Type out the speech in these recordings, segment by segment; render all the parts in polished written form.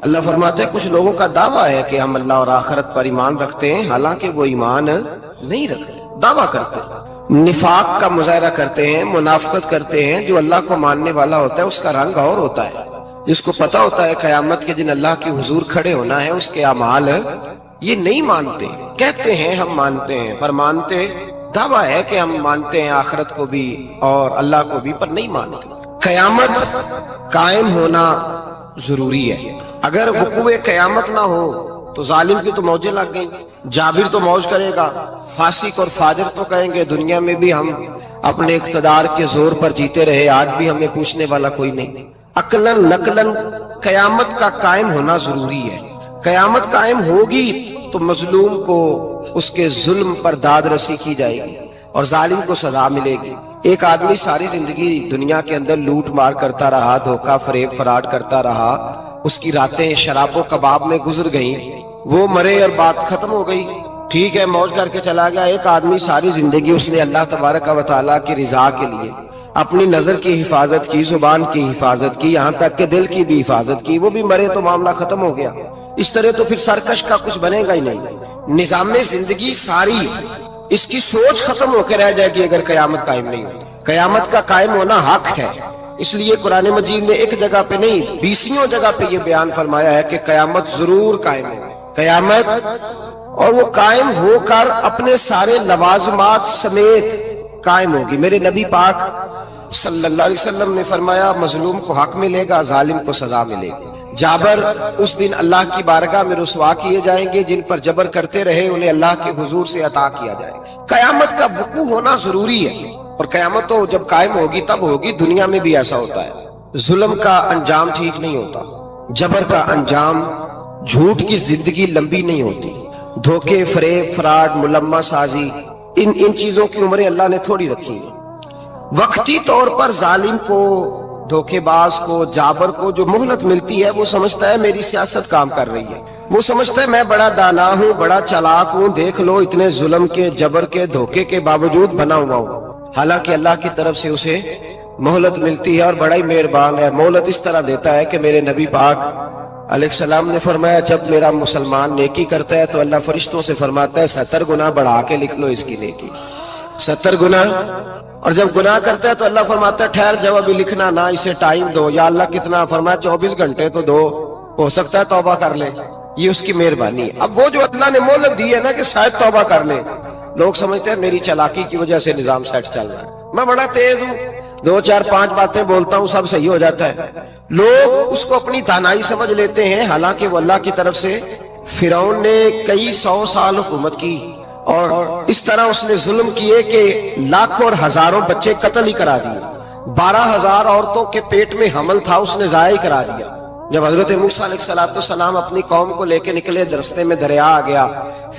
اللہ فرماتے ہیں کچھ لوگوں کا دعویٰ ہے کہ ہم اللہ اور آخرت پر ایمان رکھتے ہیں، حالانکہ وہ ایمان نہیں رکھتے، دعویٰ کرتے ہیں، نفاق کا مظاہرہ کرتے ہیں، منافقت کرتے ہیں۔ جو اللہ کو ماننے والا ہوتا ہے اس کا رنگ اور ہوتا ہے، جس کو پتا ہوتا ہے قیامت کے دن اللہ کے حضور کھڑے ہونا ہے، اس کے اعمال یہ نہیں مانتے، کہتے ہیں ہم مانتے ہیں پر مانتے، دعویٰ ہے کہ ہم مانتے ہیں آخرت کو بھی اور اللہ کو بھی، پر نہیں مانتے۔ قیامت قائم ہونا ضروری ہے، اگر وقوع قیامت نہ ہو تو ظالم کی تو موجیں لگ گئیں، جابر تو موج کرے گا، فاسق اور فاجر تو کہیں گے دنیا میں بھی ہم اپنے اقتدار کے زور پر جیتے رہے، آج بھی ہمیں پوچھنے والا کوئی نہیں۔ عقلاً نقلاً قیامت کا قائم ہونا ضروری ہے۔ قیامت قائم ہوگی تو مظلوم کو اس کے ظلم پر داد رسی کی جائے گی اور ظالم کو سزا ملے گی۔ ایک آدمی ساری زندگی دنیا کے اندر لوٹ مار کرتا رہا، دھوکہ فریب فراڈ کرتا رہا، اس کی راتیں شراب و کباب میں گزر گئیں، وہ مرے اور بات ختم ہو گئی، ٹھیک ہے موج کر کے چلا گیا۔ ایک آدمی ساری زندگی اس نے اللہ تبارک و تعالیٰ کی رضا کے لیے اپنی نظر کی حفاظت کی، زبان کی حفاظت کی، یہاں تک کہ دل کی بھی حفاظت کی، وہ بھی مرے تو معاملہ ختم ہو گیا۔ اس طرح تو پھر سرکش کا کچھ بنے گا ہی نہیں، نظام زندگی ساری اس کی سوچ ختم ہو کے رہ جائے گی اگر قیامت قائم نہیں ہوتی۔ قیامت کا قائم ہونا حق ہے، اس لیے قرآن مجید نے ایک جگہ پہ نہیں 20 جگہ پہ یہ بیان فرمایا ہے کہ قیامت ضرور قائم ہے، قیامت، اور وہ قائم ہو کر اپنے سارے لوازمات سمیت قائم ہوگی۔ میرے نبی پاک صلی اللہ علیہ وسلم نے فرمایا مظلوم کو حق ملے گا، ظالم کو سزا ملے گی۔ جابر اس دن اللہ کی بارگاہ میں رسوا کیے جائیں گے، جن پر جبر کرتے رہے انہیں اللہ کے حضور سے عطا کیا جائے گا۔ قیامت کا وقوع ہونا ضروری ہے، اور قیامت تو جب قائم ہوگی تب ہوگی۔ دنیا میں بھی ایسا ہوتا ہے، ظلم کا انجام ٹھیک نہیں ہوتا، جبر کا انجام، جھوٹ کی زندگی لمبی نہیں ہوتی، دھوکے فریب فراڈ ملمہ سازی، ان چیزوں کی عمریں اللہ نے تھوڑی رکھی ہیں۔ وقتی طور پر ظالم کو، دھوکے باز کو، جابر کو جو مہلت ملتی ہے وہ سمجھتا ہے میری سیاست کام کر رہی ہے، وہ سمجھتا ہے میں بڑا دانا ہوں، بڑا چالاک ہوں، دیکھ لو اتنے ظلم کے، جبر کے، دھوکے کے باوجود بنا ہوا ہوں۔ حالانکہ اللہ کی طرف سے اسے مہلت ملتی ہے اور بڑا ہی مہربان ہے۔ مہلت اس طرح دیتا ہے کہ میرے نبی پاک علیہ السلام نے فرمایا جب میرا مسلمان نیکی کرتا ہے تو اللہ فرشتوں سے فرماتا ہے 70 گنا بڑھا کے لکھ لو اس کی نیکی، 70 گنا، اور جب گناہ کرتا ہے تو اللہ فرماتا ہے ٹھہر جاؤ ابھی لکھنا نہ، اسے ٹائم دو۔ یا اللہ کتنا؟ فرمایا 24 گھنٹے تو دو، ہو سکتا ہے توبہ کر لے، یہ اس کی مہربانی ہے۔ اب وہ جو اللہ نے مہلت دی ہے نا کہ شاید توبہ کر لے، لوگ سمجھتے ہیں میری چالاکی کی وجہ سے نظام سیٹ چل رہا ہے، میں بڑا تیز ہوں، 2 4 5 باتیں بولتا ہوں سب صحیح ہو جاتا ہے۔ لوگ اس کو اپنی دانائی سمجھ لیتے ہیں، حالانکہ وہ اللہ کی طرف سے۔ فرعون نے کئی 100 سال حکومت کی اور اس طرح اس نے ظلم کیے کہ لاکھوں اور ہزاروں بچے قتل ہی کرا دیے، 12,000 عورتوں کے پیٹ میں حمل تھا اس نے ضائع کرا دیا۔ جب حضرت موسیٰ علیہ السلام اپنی قوم کو لے کے نکلے، رستے میں دریا آ گیا،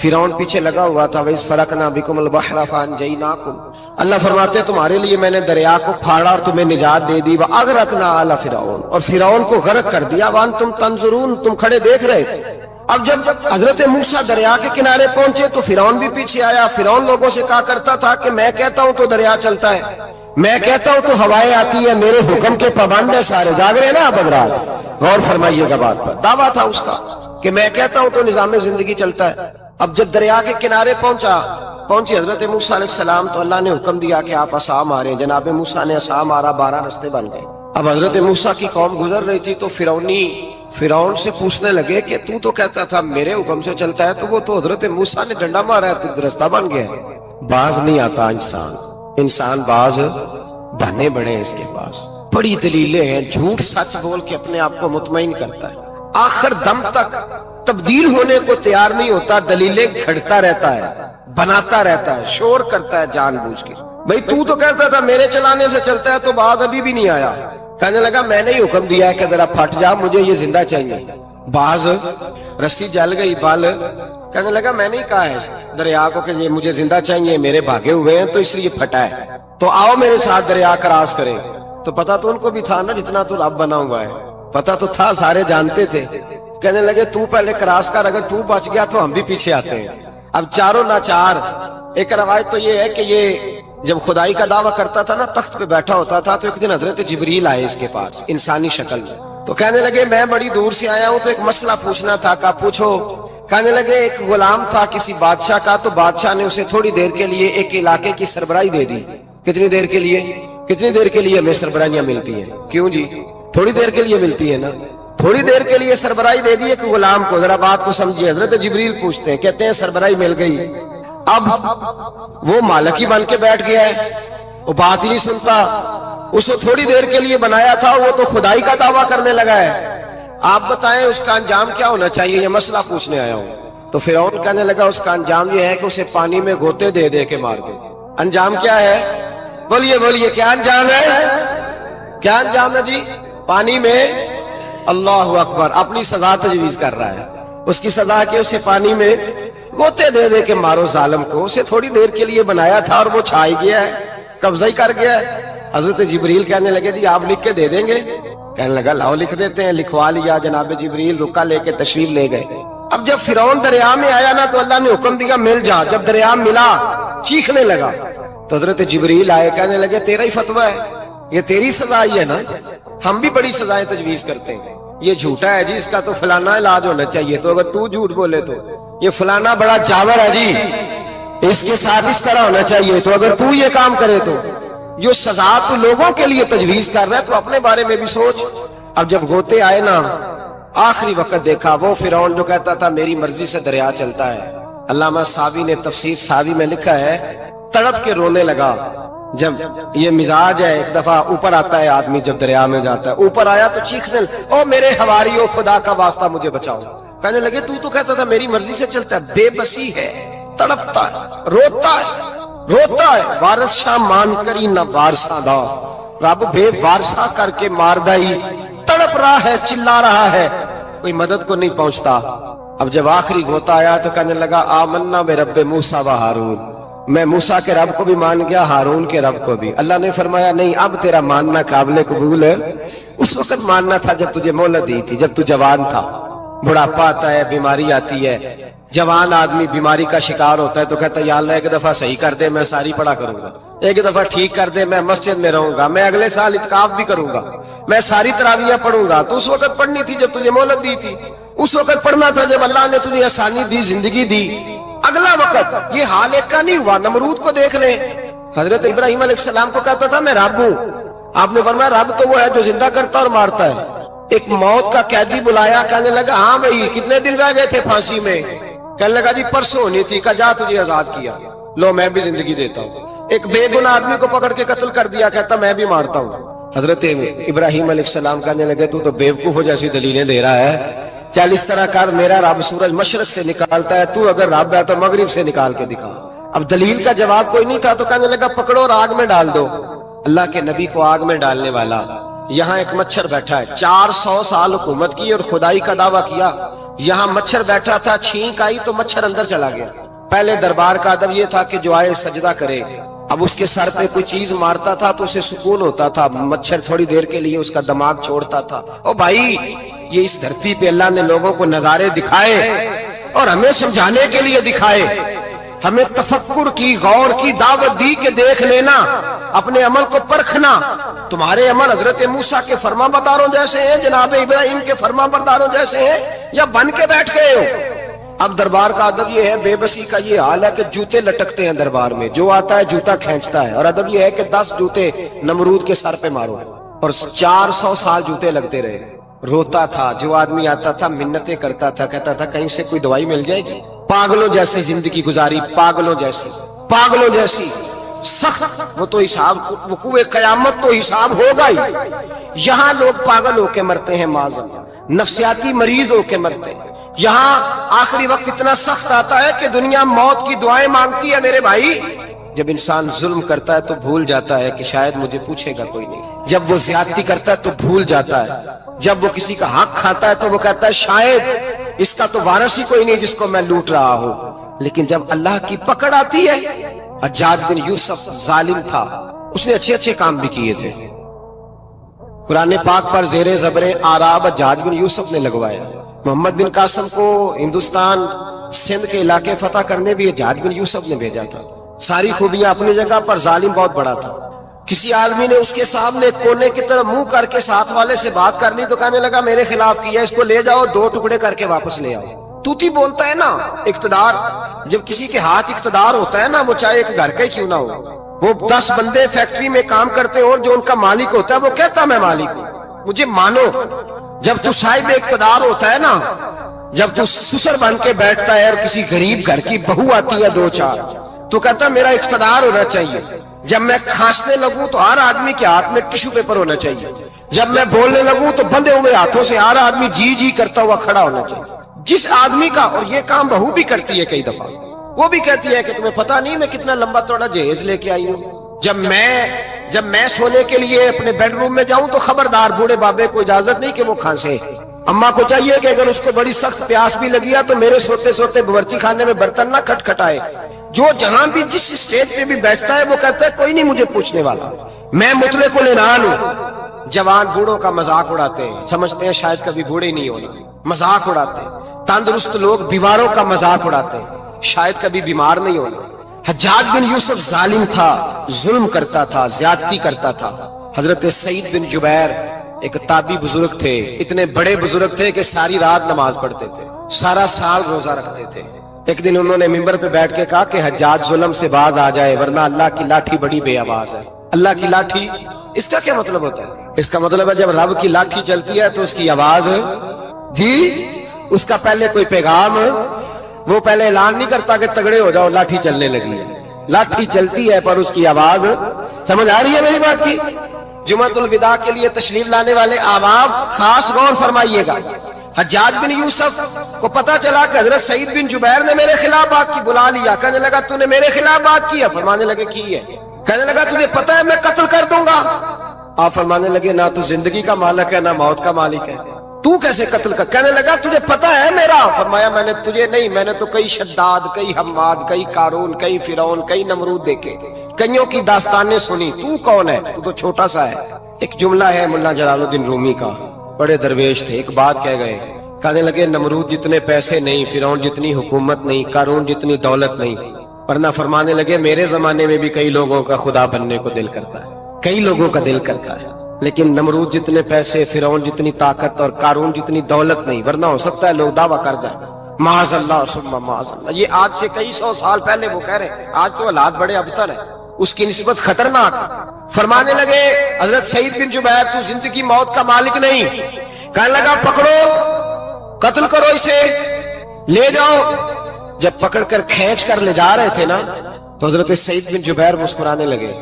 فرعون پیچھے لگا ہوا تھا، وَإِذْ فَرَقْنَا بِكُمُ الْبَحْرَ فَأَنْجَيْنَاكُمْ، اللہ فرماتے ہیں تمہارے لیے میں نے دریا کو پھاڑا اور تمہیں نجات دے دی، وَأَغْرَقْنَا آلَ فِرْعَوْنَ، اور فرعون کو غرق کر دیا، وَأَنْتُمْ تَنْظُرُونَ، تم کھڑے دیکھ رہے تھے۔ اب جب حضرت موسیٰ دریا کے کنارے پہنچے تو فرعون بھی پیچھے آیا۔ فرعون لوگوں سے کہا کرتا تھا کہ میں کہتا ہوں تو دریا چلتا ہے، میں کہتا ہوں تو ہوائیں آتی ہیں، میرے حکم کے پابند ہے سارے۔ جاگ رہے ہیں نا آپ حضرات، غور فرمائیے گا بات پر۔ دعویٰ تھا اس کا کہ میں کہتا ہوں تو نظام زندگی چلتا ہے۔ اب جب دریا کے کنارے پہنچی حضرت موسیٰ علیہ السلام تو اللہ نے حکم دیا کہ آپ عصا ماریں۔ جناب موسیٰ نے عصا مارا، 12 رستے بن گئے۔ اب حضرت موسیٰ کی قوم گزر رہی تھی تو فرعون سے پوچھنے لگے کہ تو کہتا تھا میرے حکم سے چلتا ہے، تو وہ تو حضرت موسیٰ نے ڈنڈا مارا ہے تو رستہ بن گیا ہے۔ باز نہیں آتا انسان باز بہانے بڑے ہیں اس کے پاس، بڑی دلیلیں ہیں، جھوٹ سچ بول کے اپنے آپ کو مطمئن کرتا ہے، آخر دم تک تبدیل ہونے کو تیار نہیں ہوتا، دلیلیں گھڑتا رہتا ہے، بناتا رہتا ہے، شور کرتا ہے جان بوجھ کے۔ بھئی تو کہتا تھا میرے چلانے سے چلتا ہے، تو باز ابھی بھی نہیں آیا، کہنے لگا میں نے ہی حکم دیا ہے کہ ذرا پھٹ جا، مجھے یہ زندہ چاہیے۔ باز رسی جل گئی، بال کہنے لگا میں نے ہی کہا ہے دریا کو کہ یہ مجھے زندہ چاہیے، میرے بھاگے ہوئے ہیں تو اس لیے پھٹا ہے، تو آؤ میرے ساتھ دریا کراس کریں۔ تو پتا تو ان کو بھی تھا نا جتنا تو رب بنا ہوا ہے، پتا تو تھا، سارے جانتے تھے۔ کہنے لگے تو پہلے کراس کر، اگر تو بچ گیا تو ہم بھی پیچھے آتے ہیں۔ اب چاروں ناچار۔ ایک روایت تو یہ ہے کہ یہ جب خدائی کا دعویٰ کرتا تھا نا، تخت پہ بیٹھا ہوتا تھا، تو ایک دن حضرت جبریل آئے اس کے پاس انسانی شکل میں، تو کہنے لگے میں بڑی دور سے آیا ہوں تو ایک مسئلہ پوچھنا تھا. کہا پوچھو. کہنے لگے ایک غلام تھا کسی بادشاہ کا, تو بادشاہ نے اسے تھوڑی دیر کے لیے ایک علاقے کی سربراہی دے دی. کتنی دیر کے لیے؟ کتنی دیر کے لیے ہمیں سربراہیاں ملتی ہیں؟ کیوں جی؟ تھوڑی دیر کے لیے ملتی ہے نا. تھوڑی دیر کے لیے سربراہی دے دی ایک غلام کو. ذرا بات کو سمجھیے. حضرت جبریل پوچھتے ہیں, کہتے ہیں سربراہی مل گئی, اب وہ مالک ہی بن کے بیٹھ گیا ہے, وہ بات ہی نہیں سنتا. اس کو تھوڑی دیر کے لیے بنایا تھا, وہ تو خدائی کا دعویٰ کرنے لگا ہے. آپ بتائیں اس کا انجام کیا ہونا چاہیے؟ یہ مسئلہ پوچھنے آیا ہوں. تو فرعون کہنے لگا اس کا انجام یہ ہے کہ اسے پانی میں گوتے دے دے کے مار دے. انجام کیا ہے؟ بولیے بولیے, کیا انجام ہے؟ کیا انجام ہے جی؟ پانی میں. اللہ اکبر, اپنی سزا تجویز کر رہا ہے. اس کی سزا کہ اسے پانی میں گوتے دے دے کے مارو ظالم کو. اسے تھوڑی دیر کے لیے بنایا تھا اور وہ چھائی گیا ہے, قبضہ ہی کر گیا ہے. حضرت جبریل کہنے لگے جی آپ لکھ کے دے دیں گے؟ کہنے لگا لاؤ لکھ دیتے ہیں. لکھوا لیا. جناب جبریل رکا لے کے تشریف لے گئے. اب جب فرعون دریا میں آیا نا تو اللہ نے حکم دیا مل جا. جب دریا ملا چیخنے لگا تو حضرت جبریل آئے, کہنے لگے تیرا ہی فتویٰ ہے, یہ تیری سزا ہی ہے نا. ہم بھی بڑی سزائیں تجویز کرتے ہیں. یہ جھوٹا ہے جی, اس کا تو فلانا علاج ہونا چاہیے, تو اگر تو جھوٹ بولے تو یہ فلانا بڑا جاور ہے جی, اس کے ساتھ اس طرح ہونا چاہیے, تو اگر تو یہ کام کرے تو جو سزا تو لوگوں کے لیے تجویز کر رہا ہے تو اپنے بارے میں بھی سوچ. اب جب گوتے آئے نا, آخری وقت دیکھا وہ فرعون جو کہتا تھا میری مرضی سے دریا چلتا ہے. علامہ ساوی نے تفسیر ساوی میں لکھا ہے تڑپ کے رونے لگا. جب یہ مزاج ہے, ایک دفعہ اوپر آتا ہے آدمی جب دریا میں جاتا ہے, اوپر آیا تو چیخنے او میرے حواریو خدا کا واسطہ مجھے بچاؤ. کہنے لگے تو کہتا تھا میری مرضی سے چلتا ہے. بے بسی ہے, تڑپتا ہے, روتا ہے. وارث شاہ مان کری نہ وارثہ دا, رب بے وارثہ کر کے مار دائی. تڑپ رہا ہے, چلا رہا ہے, کوئی مدد کو نہیں پہنچتا. اب جب آخری گوتا آیا تو کہنے لگا آمنا برب موسیٰ و ہارون, میں موسیٰ کے رب کو بھی مان گیا, ہارون کے رب کو بھی. اللہ نے فرمایا نہیں, اب تیرا ماننا قابل قبول ہے. اس وقت ماننا تھا جب تجھے مہلت دی تھی, جب تو جوان تھا. بڑھاپا آتا ہے, بیماری آتی ہے, جوان آدمی بیماری کا شکار ہوتا ہے تو کہتا ہے یا اللہ ایک دفعہ صحیح کر دے, میں ساری پڑھا کروں گا. ایک دفعہ ٹھیک کر دے, میں مسجد میں رہوں گا, میں اگلے سال اعتکاف بھی کروں گا, میں ساری تراویحیں پڑھوں گا. تو اس وقت پڑھنی تھی جب تجھے مہلت دی تھی. اس وقت پڑھنا تھا جب اللہ نے تجھے آسانی دی, زندگی دی. اگلا وقت یہ حال ایک کا نہیں ہوا. نمرود کو دیکھ لیں, حضرت ابراہیم علیہ السلام کو کہتا تھا میں رب ہوں. آپ نے فرمایا رب تو وہ ہے جو زندہ کرتا اور مارتا ہے. ایک موت کا قیدی بلایا, کہنے لگا ہاں بھائی کتنے دن رہ گئے تھے پھانسی میں؟ کہنے لگا جی پرسوں ہونی تھی. کہا جا تجھے آزاد کیا, لو میں بھی زندگی دیتا ہوں. ایک بے گناہ آدمی کو پکڑ کے قتل کر دیا, کہتا میں بھی مارتا ہوں. حضرت ابراہیم علیہ السلام کہنے لگے تو بیوقوفوں جیسی دلیلیں دے رہا ہے. چل اس طرح کر, میرا رب سورج مشرق سے نکالتا ہے, تو اگر رب ہے تو مغرب سے نکال کے دکھا. اب دلیل کا جواب کوئی نہیں تھا تو کہنے لگا پکڑو اور آگ میں ڈال دو. اللہ کے نبی کو آگ میں ڈالنے والا. یہاں ایک مچھر بیٹھا ہے, 400 سال حکومت کی اور خدائی کا دعویٰ کیا. یہاں مچھر بیٹھا تھا, چھینک آئی تو مچھر اندر چلا گیا. پہلے دربار کا ادب یہ تھا کہ جو آئے سجدہ کرے. اب اس کے سر پہ کوئی چیز مارتا تھا تو اسے سکون ہوتا تھا. مچھر تھوڑی دیر کے لیے اس کا دماغ چھوڑتا تھا. او بھائی یہ اس دھرتی پہ اللہ نے لوگوں کو نظارے دکھائے اور ہمیں سمجھانے کے لیے دکھائے. ہمیں تفکر کی, غور کی دعوت دی کہ دیکھ لینا, اپنے عمل کو پرکھنا. تمہارے عمل حضرت موسیٰ کے فرما برداروں جیسے ہیں, جناب ابراہیم کے فرما برداروں جیسے ہیں, یا بن کے بیٹھ گئے ہو. اب دربار کا ادب یہ ہے, بے بسی کا یہ حال ہے کہ جوتے لٹکتے ہیں دربار میں. جو آتا ہے جوتا کھینچتا ہے. اور ادب یہ ہے کہ 10 جوتے نمرود کے سر پہ مارو. اور 400 سال جوتے لگتے رہے. روتا تھا, جو آدمی آتا تھا منتیں کرتا تھا, کہتا تھا کہیں سے کوئی دوائی مل جائے گی. پاگلوں جیسی زندگی گزاری, پاگلوں جیسی سخت. وہ تو حساب, وقوع قیامت تو حساب ہوگا ہی. یہاں لوگ پاگل ہو کے مرتے ہیں, معذاللہ نفسیاتی مریض ہو کے مرتے ہیں. یہاں آخری وقت اتنا سخت آتا ہے کہ دنیا موت کی دعائیں مانگتی ہے. میرے بھائی جب انسان ظلم کرتا ہے تو بھول جاتا ہے کہ شاید مجھے پوچھے گا کوئی نہیں. جب وہ زیادتی کرتا ہے تو بھول جاتا ہے. جب وہ کسی کا حق کھاتا ہے تو وہ کہتا ہے شاید اس کا تو وارث ہی کوئی نہیں جس کو میں لوٹ رہا ہوں. لیکن جب اللہ کی پکڑ آتی ہے, حجاج بن یوسف ظالم تھا, اس نے اچھے کام بھی کیے تھے. قرآن پاک پر زیر زبر آراب حجاج بن یوسف نے لگوایا. محمد بن قاسم کو ہندوستان سندھ کے علاقے فتح کرنے بھی حجاج بن یوسف نے بھیجا تھا. ساری خوبیاں اپنی جگہ پر, ظالم بہت بڑا تھا. کسی آدمی نے اس کے سامنے کونے کی طرف منہ کر کے ساتھ والے سے بات کر لی تو کہنے لگا میرے خلاف کیا، اس کو لے جاؤ 2 ٹکڑے کر کے واپس لے آؤ۔ توتی بولتا ہے نا اقتدار، جب کسی کے ہاتھ اقتدار ہوتا ہے نا، وہ چاہے ایک گھر کا ہی کیوں نہ ہو، وہ 10 بندے فیکٹری میں کام کرتے اور جو ان کا مالک ہوتا ہے وہ کہتا میں مالک ہوں، مجھے مانو۔ جب تو صاحب اقتدار ہوتا ہے نا، جب تو سسر بن کے بیٹھتا ہے اور کسی غریب گھر کی بہو آتی ہے 2-4 تو کہتا میرا اقتدار ہونا چاہیے۔ جب میں کھانسنے لگوں تو ہر آدمی کے ہاتھ میں ٹشو پیپر ہونا چاہیے، جب میں بولنے لگوں تو بندھے ہوئے ہاتھوں سے ہر آدمی جی جی کرتا ہوا کھڑا ہونا چاہیے۔ جس آدمی کا، اور یہ کام بہو بھی کرتی ہے کئی دفعہ، وہ بھی کہتی ہے کہ تمہیں پتہ نہیں میں کتنا لمبا چوڑا جہیز لے کے آئی ہوں، جب میں سونے کے لیے اپنے بیڈ روم میں جاؤں تو خبردار بوڑھے بابے کو اجازت نہیں کہ وہ کھانسے۔ اماں کو چاہیے کہ اگر اس کو بڑی سخت پیاس بھی لگی ہے تو میرے سوتے سوتے باورچی خانے میں برتن نہ کھٹکھٹائے۔ جو جہاں بھی جس اسٹیج پہ بھی بیٹھتا ہے وہ کہتا ہے کوئی نہیں مجھے پوچھنے والا، میں مطلق العنان ہوں۔ جوان بوڑھوں کا مذاق اڑاتے ہیں، سمجھتے ہیں شاید کبھی بوڑھے نہیں ہونا، مذاق اڑاتے ہیں۔ تندرست لوگ بیماروں کا مذاق اڑاتے ہیں، شاید کبھی بیمار نہیں ہونا۔ حجاج بن یوسف ظالم تھا، ظلم کرتا تھا، زیادتی کرتا تھا۔ حضرت سعید بن جبیر ایک تابعی بزرگ تھے، اتنے بڑے بزرگ تھے کہ ساری رات نماز پڑھتے تھے، سارا سال روزہ رکھتے تھے۔ ایک دن انہوں نے منبر پہ بیٹھ کے کہا کہ حجاج ظلم سے باز آ جائے ورنہ اللہ کی لاٹھی بڑی بے آواز ہے۔ اللہ کی لاٹھی، اس کا کیا مطلب ہوتا ہے؟ اس کا مطلب ہے جب رب کی لاٹھی چلتی ہے تو اس کی آواز، جی اس کا پہلے کوئی پیغام، وہ پہلے اعلان نہیں کرتا کہ تگڑے ہو جاؤ لاٹھی چلنے لگی ہے، لاٹھی چلتی ہے پر اس کی آواز، سمجھ آ رہی ہے میری بات کی؟ جمعۃ الوداع کے لیے تشریف لانے والے عوام خاص غور فرمائیے گا۔ حجاج بن یوسف کو پتا چلا کہ حضرت سعید بن جبیر نے میرے خلاف بات کی، بلا لیا، کہنے لگا تو نے میرے خلاف بات کی ہے؟ فرمانے لگے کی ہے۔ کہنے لگا تجھے پتا ہے میں قتل کر دوں گا؟ آپ فرمانے لگے نہ تو زندگی کا مالک ہے نہ موت کا مالک ہے، تو کیسے قتل کر؟ کہنے لگا تجھے پتا ہے میرا؟ فرمایا میں نے تجھے نہیں، میں نے تو کئی شداد، کئی حماد، کئی قارون، کئی فرعون، کئی نمرود دیکھے، کئیوں کی داستانیں سنی، تو کون ہے؟ تو چھوٹا سا ہے۔ ایک جملہ ہے ملا جلال الدین رومی کا، بڑے درویش تھے، ایک بات کہہ گئے، کہنے لگے نمرود جتنے پیسے نہیں، فرعون جتنی حکومت نہیں، قارون جتنی دولت نہیں، ورنہ فرمانے لگے میرے زمانے میں بھی کئی لوگوں کا خدا بننے کو دل کرتا ہے، کئی لوگوں کا دل کرتا ہے، لیکن نمرود جتنے پیسے، فرعون جتنی طاقت اور قارون جتنی دولت نہیں، ورنہ ہو سکتا ہے لوگ دعویٰ کر جائیں معاذ اللہ ثم معاذ اللہ۔ یہ آج سے کئی 100 سال پہلے وہ کہہ رہے ہیں، آج تو حالات بڑے ابتر ہیں، اس کی نسبت خطرناک۔ فرمانے لگے حضرت سعید بن جبیر تو زندگی موت کا مالک نہیں، کہنے لگا پکڑو، قتل کرو اسے، لے جاؤ۔ جب پکڑ کر کھینچ کر لے جا رہے تھے نا تو حضرت سعید بن جبیر مسکرانے لگے۔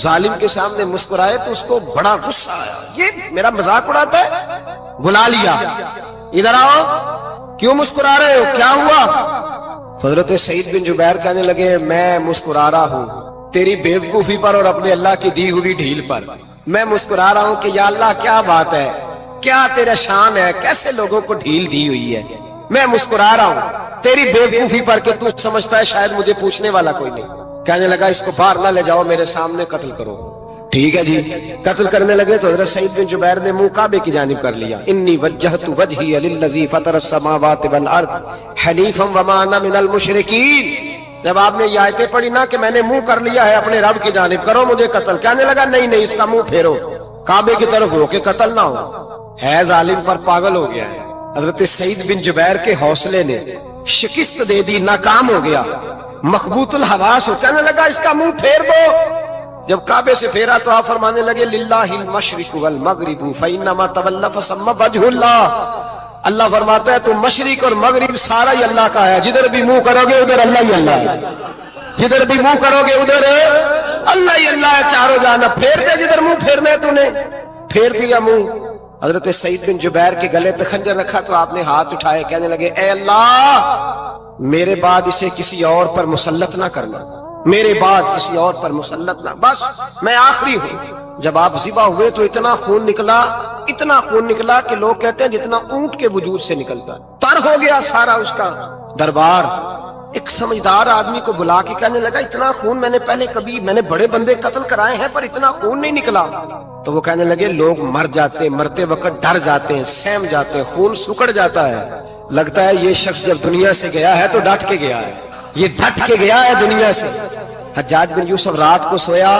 ظالم کے سامنے مسکرائے تو اس کو بڑا غصہ آیا، یہ میرا مذاق اڑاتا ہے؟ بلا لیا، ادھر آؤ، کیوں مسکرا رہے ہو، کیا ہوا؟ تو حضرت سعید بن جبیر کہنے لگے میں مسکرا رہا ہوں تیری بیوقوفی پر اور اپنے اللہ کی دی ہوئی ڈھیل پر، میں مسکرا رہا ہوں کہ یا اللہ کیا بات ہے، کیا تیرا شان ہے، کیسے لوگوں کو ڈھیل دی ہوئی ہے، میں مسکرا رہا ہوں تیری بیوقوفی پر کہ تو سمجھتا ہے شاید مجھے پوچھنے والا کوئی نہیں۔ کہنے لگا اس کو باہر نہ لے جاؤ، میرے سامنے قتل کرو۔ ٹھیک ہے جی، قتل کرنے لگے تو حضرت سعید بن جبیر نے منہ کعبے کی جانب کر لیا، انی وجہت وجہی للذی فطر السماوات والارض حنیفا وما انا من المشرکین۔ جب آپ نے یہ آیتیں پڑھی نا کہ میں نے منہ کر لیا ہے اپنے رب کی جانب، کرو مجھے قتل، کہنے لگا نہیں نہیں، اس کا منہ پھیرو، کعبے کی طرف ہو کے قتل نہ ہو، ہے ظالم پر پاگل ہو گیا ہے۔ حضرت سعید بن جبیر کے حوصلے نے شکست دے دی، ناکام ہو گیا، مخبوط الحواس ہو، کہنے لگا اس کا منہ پھیر دو۔ جب کعبے سے پھیرا تو آپ فرمانے لگے للہ المشرق والمغرب فانما تولى فثم وجه اللہ۔ اللہ فرماتا ہے تو مشرق اور مغرب سارا ہی اللہ کا ہے، جدھر بھی منہ کرو گے ادھر اللہ ہی اللہ ہے، جدھر بھی منہ کرو گے ادھر اللہ ہی اللہ ہے، چاروں جانب پھیر دے، جدھر منہ پھیرنا ہے تو نے پھیر دیا منہ۔ حضرت سعید بن جبیر کے گلے پہ خنجر رکھا تو آپ نے ہاتھ اٹھائے، کہنے لگے اے اللہ میرے بعد اسے کسی اور پر مسلط نہ کرنا، میرے بعد کسی اور پر مسلط نہ، بس میں آخری ہوں۔ جب آپ ذبح ہوئے تو اتنا خون نکلا، اتنا خون نکلا کہ لوگ کہتے ہیں جتنا اونٹ کے وجود سے نکلتا، تر ہو گیا سارا اس کا دربار۔ ایک سمجھدار آدمی کو بلا کے کہنے لگا اتنا خون میں نے پہلے کبھی، میں نے بڑے بندے قتل کرائے ہیں پر اتنا خون نہیں نکلا۔ تو وہ کہنے لگے لوگ مر جاتے، مرتے وقت ڈر جاتے ہیں، سہم جاتے ہیں، خون سکڑ جاتا ہے، لگتا ہے یہ شخص جب دنیا سے گیا ہے تو ڈٹ کے گیا ہے، یہ ڈٹ کے گیا ہے دنیا سے۔ حجاج بن یوسف رات کو سویا،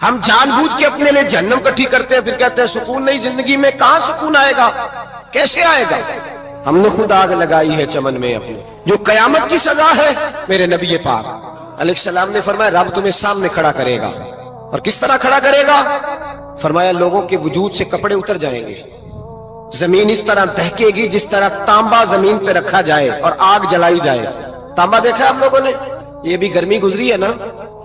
ہم جان بوجھ کے اپنے لیے جہنم کٹھی کرتے ہیں، پھر کہتے ہیں سکون نہیں زندگی میں. کہاں سکون آئے گا؟ کیسے آئے گا؟ ہم نے خود آگ لگائی ہے چمن میں اپنے. جو قیامت کی سزا ہے، میرے نبی پاک علیہ السلام نے فرمایا رب تمہیں سامنے کھڑا کرے گا. اور کس طرح کھڑا کرے گا؟ فرمایا لوگوں کے وجود سے کپڑے اتر جائیں گے، زمین اس طرح دہکے گی جس طرح تانبا زمین پہ رکھا جائے اور آگ جلائی جائے. تانبا دیکھا ہے آپ لوگوں نے؟ یہ بھی گرمی گزری ہے نا،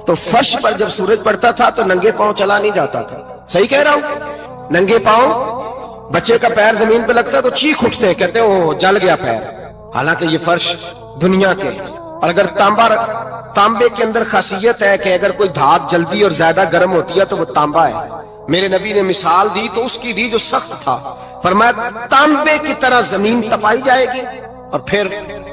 تو فرش پر جب سورج پڑتا تھا تو ننگے پاؤں چلا نہیں جاتا تھا. صحیح کہہ رہا ہوں؟ ننگے پاؤں، بچے کا پیر زمین پہ لگتا ہے تو چیخ اٹھتے ہیں، کہتے ہیں وہ جل گیا پیر. حالانکہ یہ فرش دنیا کے. اور اگر تانبے کے اندر خاصیت ہے کہ اگر کوئی دھات جلدی اور زیادہ گرم ہوتی ہے تو وہ تانبا ہے. میرے نبی نے مثال دی تو اس کی دی جو سخت تھا. فرمایا تانبے کی طرح زمین تپائی جائے گی اور پھر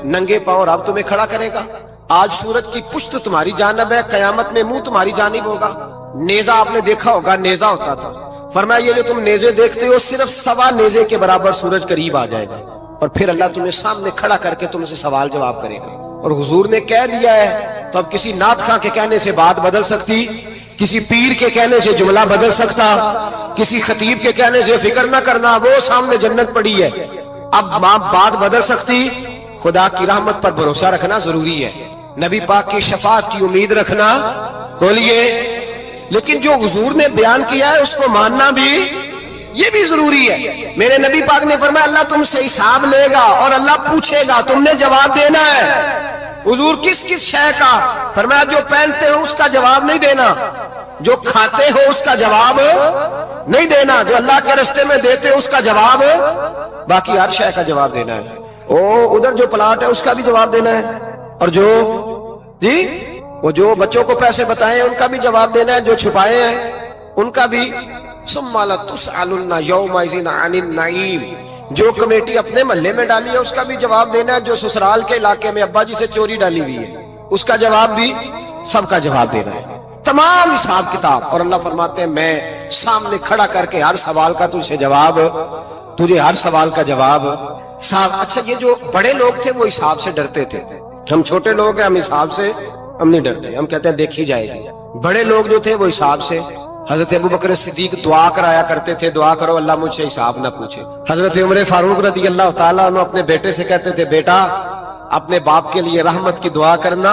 ننگے پاؤں رب تمہیں کھڑا کرے گا. آج سورج کی پشت تمہاری جانب ہے، قیامت میں منہ تمہاری جانب ہوگا. نیزہ آپ نے دیکھا ہوگا، نیزہ ہوتا تھا. فرمایا یہ جو تم نیزے دیکھتے ہو صرف سوا نیزے کے برابر سورج قریب آ جائے گا اور پھر اللہ تمہیں سامنے کھڑا کر کے تم سے سوال جواب کرے گا. اور حضور نے کہہ دیا ہے تو اب کسی نعت خواں کے کہنے سے بات بدل سکتی، کسی پیر کے کہنے سے جملہ بدل سکتا، کسی خطیب کے کہنے سے فکر نہ کرنا وہ سامنے جنت پڑی ہے، اب بات بدل سکتی. خدا کی رحمت پر بھروسہ رکھنا ضروری ہے، نبی پاک کی شفاعت کی امید رکھنا. بولیے. لیکن جو حضور نے بیان کیا ہے اس کو ماننا بھی یہ بھی ضروری ہے. میرے نبی پاک نے فرمایا اللہ تم سے حساب لے گا اور اللہ پوچھے گا، تم نے جواب دینا ہے. حضور کس کس شے کا؟ فرمایا جو پہنتے ہو اس کا جواب نہیں دینا، جو کھاتے ہو اس کا جواب نہیں دینا، جو اللہ کے راستے میں دیتے ہو اس کا جواب، باقی ہر شے کا جواب دینا ہے. ادھر جو پلاٹ ہے اس کا بھی جواب دینا ہے، اور وہ جو بچوں کو پیسے بتائے ان کا بھی جواب دینا ہے، جو چھپائے ہیں ان کا بھی. ثم لتسألن یومئذ عن النعیم. جو کمیٹی اپنے محلے میں ڈالی ہے اس کا بھی جواب دینا ہے، جو سسرال کے علاقے میں ابا جی سے چوری ڈالی ہوئی ہے اس کا جواب بھی، سب کا جواب دینا ہے. تمام حساب کتاب. اور اللہ فرماتے ہیں میں سامنے کھڑا کر کے ہر سوال کا تجھے ہر سوال کا جواب. اچھا یہ جو بڑے لوگ تھے وہ حساب سے ڈرتے تھے، ہم چھوٹے لوگ ہیں ہم حساب سے ہم نہیں ڈرتے، ہم کہتے ہیں دیکھی جائے گی. بڑے لوگ جو تھے وہ حساب سے. حضرت ابوبکر صدیق دعا کرایا کرتے تھے، دعا کرو اللہ مجھ سے حساب نہ پوچھے. حضرت عمر فاروق رضی اللہ تعالیٰ عنہ اپنے بیٹے سے کہتے تھے بیٹا اپنے باپ کے لیے رحمت کی دعا کرنا،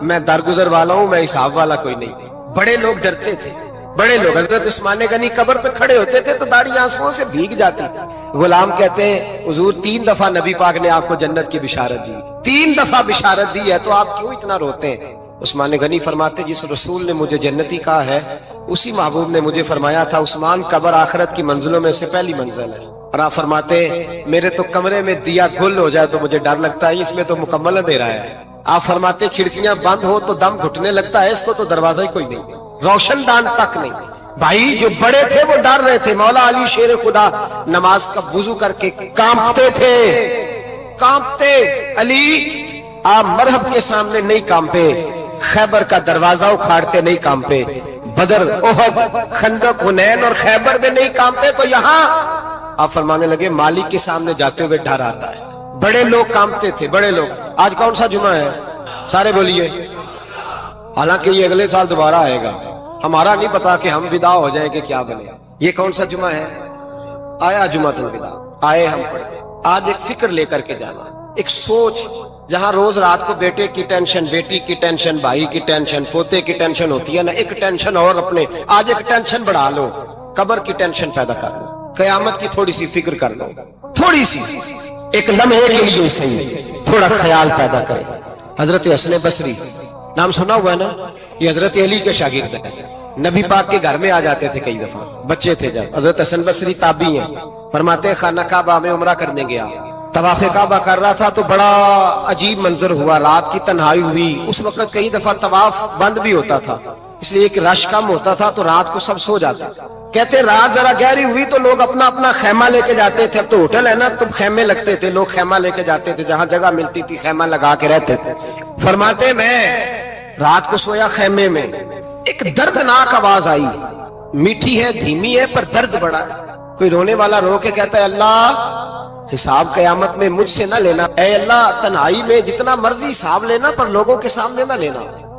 میں درگزر والا ہوں، میں حساب والا کوئی نہیں. بڑے لوگ ڈرتے تھے. بڑے لوگ حضرت عثمان غنی قبر پہ کھڑے ہوتے تھے تو داڑھی آنسوؤں سے بھیگ جاتی. غلام کہتے ہیں حضور 3 دفعہ نبی پاک نے آپ کو جنت کی بشارت دی، 3 دفعہ بشارت دی ہے تو آپ کیوں اتنا روتے ہیں؟ عثمان غنی فرماتے جس رسول نے مجھے جنتی کہا ہے اسی محبوب نے مجھے فرمایا تھا عثمان قبر آخرت کی منزلوں میں سے پہلی منزل ہے. اور آپ فرماتے میرے تو کمرے میں دیا گل ہو جائے تو مجھے ڈر لگتا ہے، اس میں تو مکمل اندھیرا ہے. آپ فرماتے کھڑکیاں بند ہو تو دم گھٹنے لگتا ہے، اس کو تو دروازہ ہی کوئی نہیں، روشن دان تک نہیں. بھائی جو بڑے تھے وہ ڈر رہے تھے. مولا علی شیر خدا نماز کا وضو کر کے کانپتے تھے، کانپتے. علی آپ مرحب کے سامنے نہیں کانپے، خیبر کا دروازہ اکھاڑتے نہیں کانپے، بدر احد خندق حنین اور خیبر میں نہیں کانپے، تو یہاں آپ فرمانے لگے مالک کے سامنے جاتے ہوئے ڈر آتا ہے. بڑے لوگ کانپتے تھے، بڑے لوگ. آج کون سا جمعہ ہے؟ سارے بولیے. حالانکہ یہ اگلے سال دوبارہ آئے گا، ہمارا نہیں پتا کہ ہم ودا ہو جائیں کہ کیا بنے. یہ کون سا جمعہ ہے؟ آیا جمعۃ الوداع، آئے ہم پڑھے. آج ایک فکر لے کر کے جانا، ایک سوچ. جہاں روز رات کو بیٹے کی ٹینشن، بیٹی کی ٹینشن، بھائی کی ٹینشن، پوتے کی ٹینشن ہوتی ہے نا، ایک ٹینشن اور اپنے آج ایک ٹینشن بڑھا لو، قبر کی ٹینشن پیدا کر لو، قیامت کی تھوڑی سی فکر کر لو، تھوڑی سی ایک لمحے کے لیے صحیح تھوڑا خیال پیدا کرے. حضرت حسن بصری نام سنا ہوا ہے نا، یہ حضرت علی کے شاگرد ہیں. نبی پاک کے گھر میں آ جاتے تھے کئی دفعہ، بچے تھے جب. حضرت حسن بصری تابعی ہیں. فرماتے خانہ کعبہ میں عمرہ کرنے گیا، طواف کعبہ کر رہا تھا تو بڑا عجیب منظر ہوا، رات کی تنہائی ہوئی. اس وقت کئی دفعہ طواف بند بھی ہوتا تھا، اس لیے کہ رش کم ہوتا تھا تو رات کو سب سو جاتے. کہتے رات ذرا گہری ہوئی تو لوگ اپنا اپنا خیمہ لے کے جاتے تھے. اب تو ہوٹل ہے نا تو خیمے لگتے تھے، لوگ خیمہ لے کے جاتے تھے، جہاں جگہ ملتی تھی خیمہ لگا کے رہتے تھے. فرماتے میں رات کو سویا خیمے میں، ایک دردناک آواز آئی، میٹھی ہے دھیمی ہے پر درد بڑا ہے. کوئی رونے والا رو کے کہتا ہے اللہ حساب قیامت میں مجھ سے نہ لینا، اے اللہ تنہائی میں جتنا مرضی حساب لینا پر لوگوں کے سامنے نہ لینا.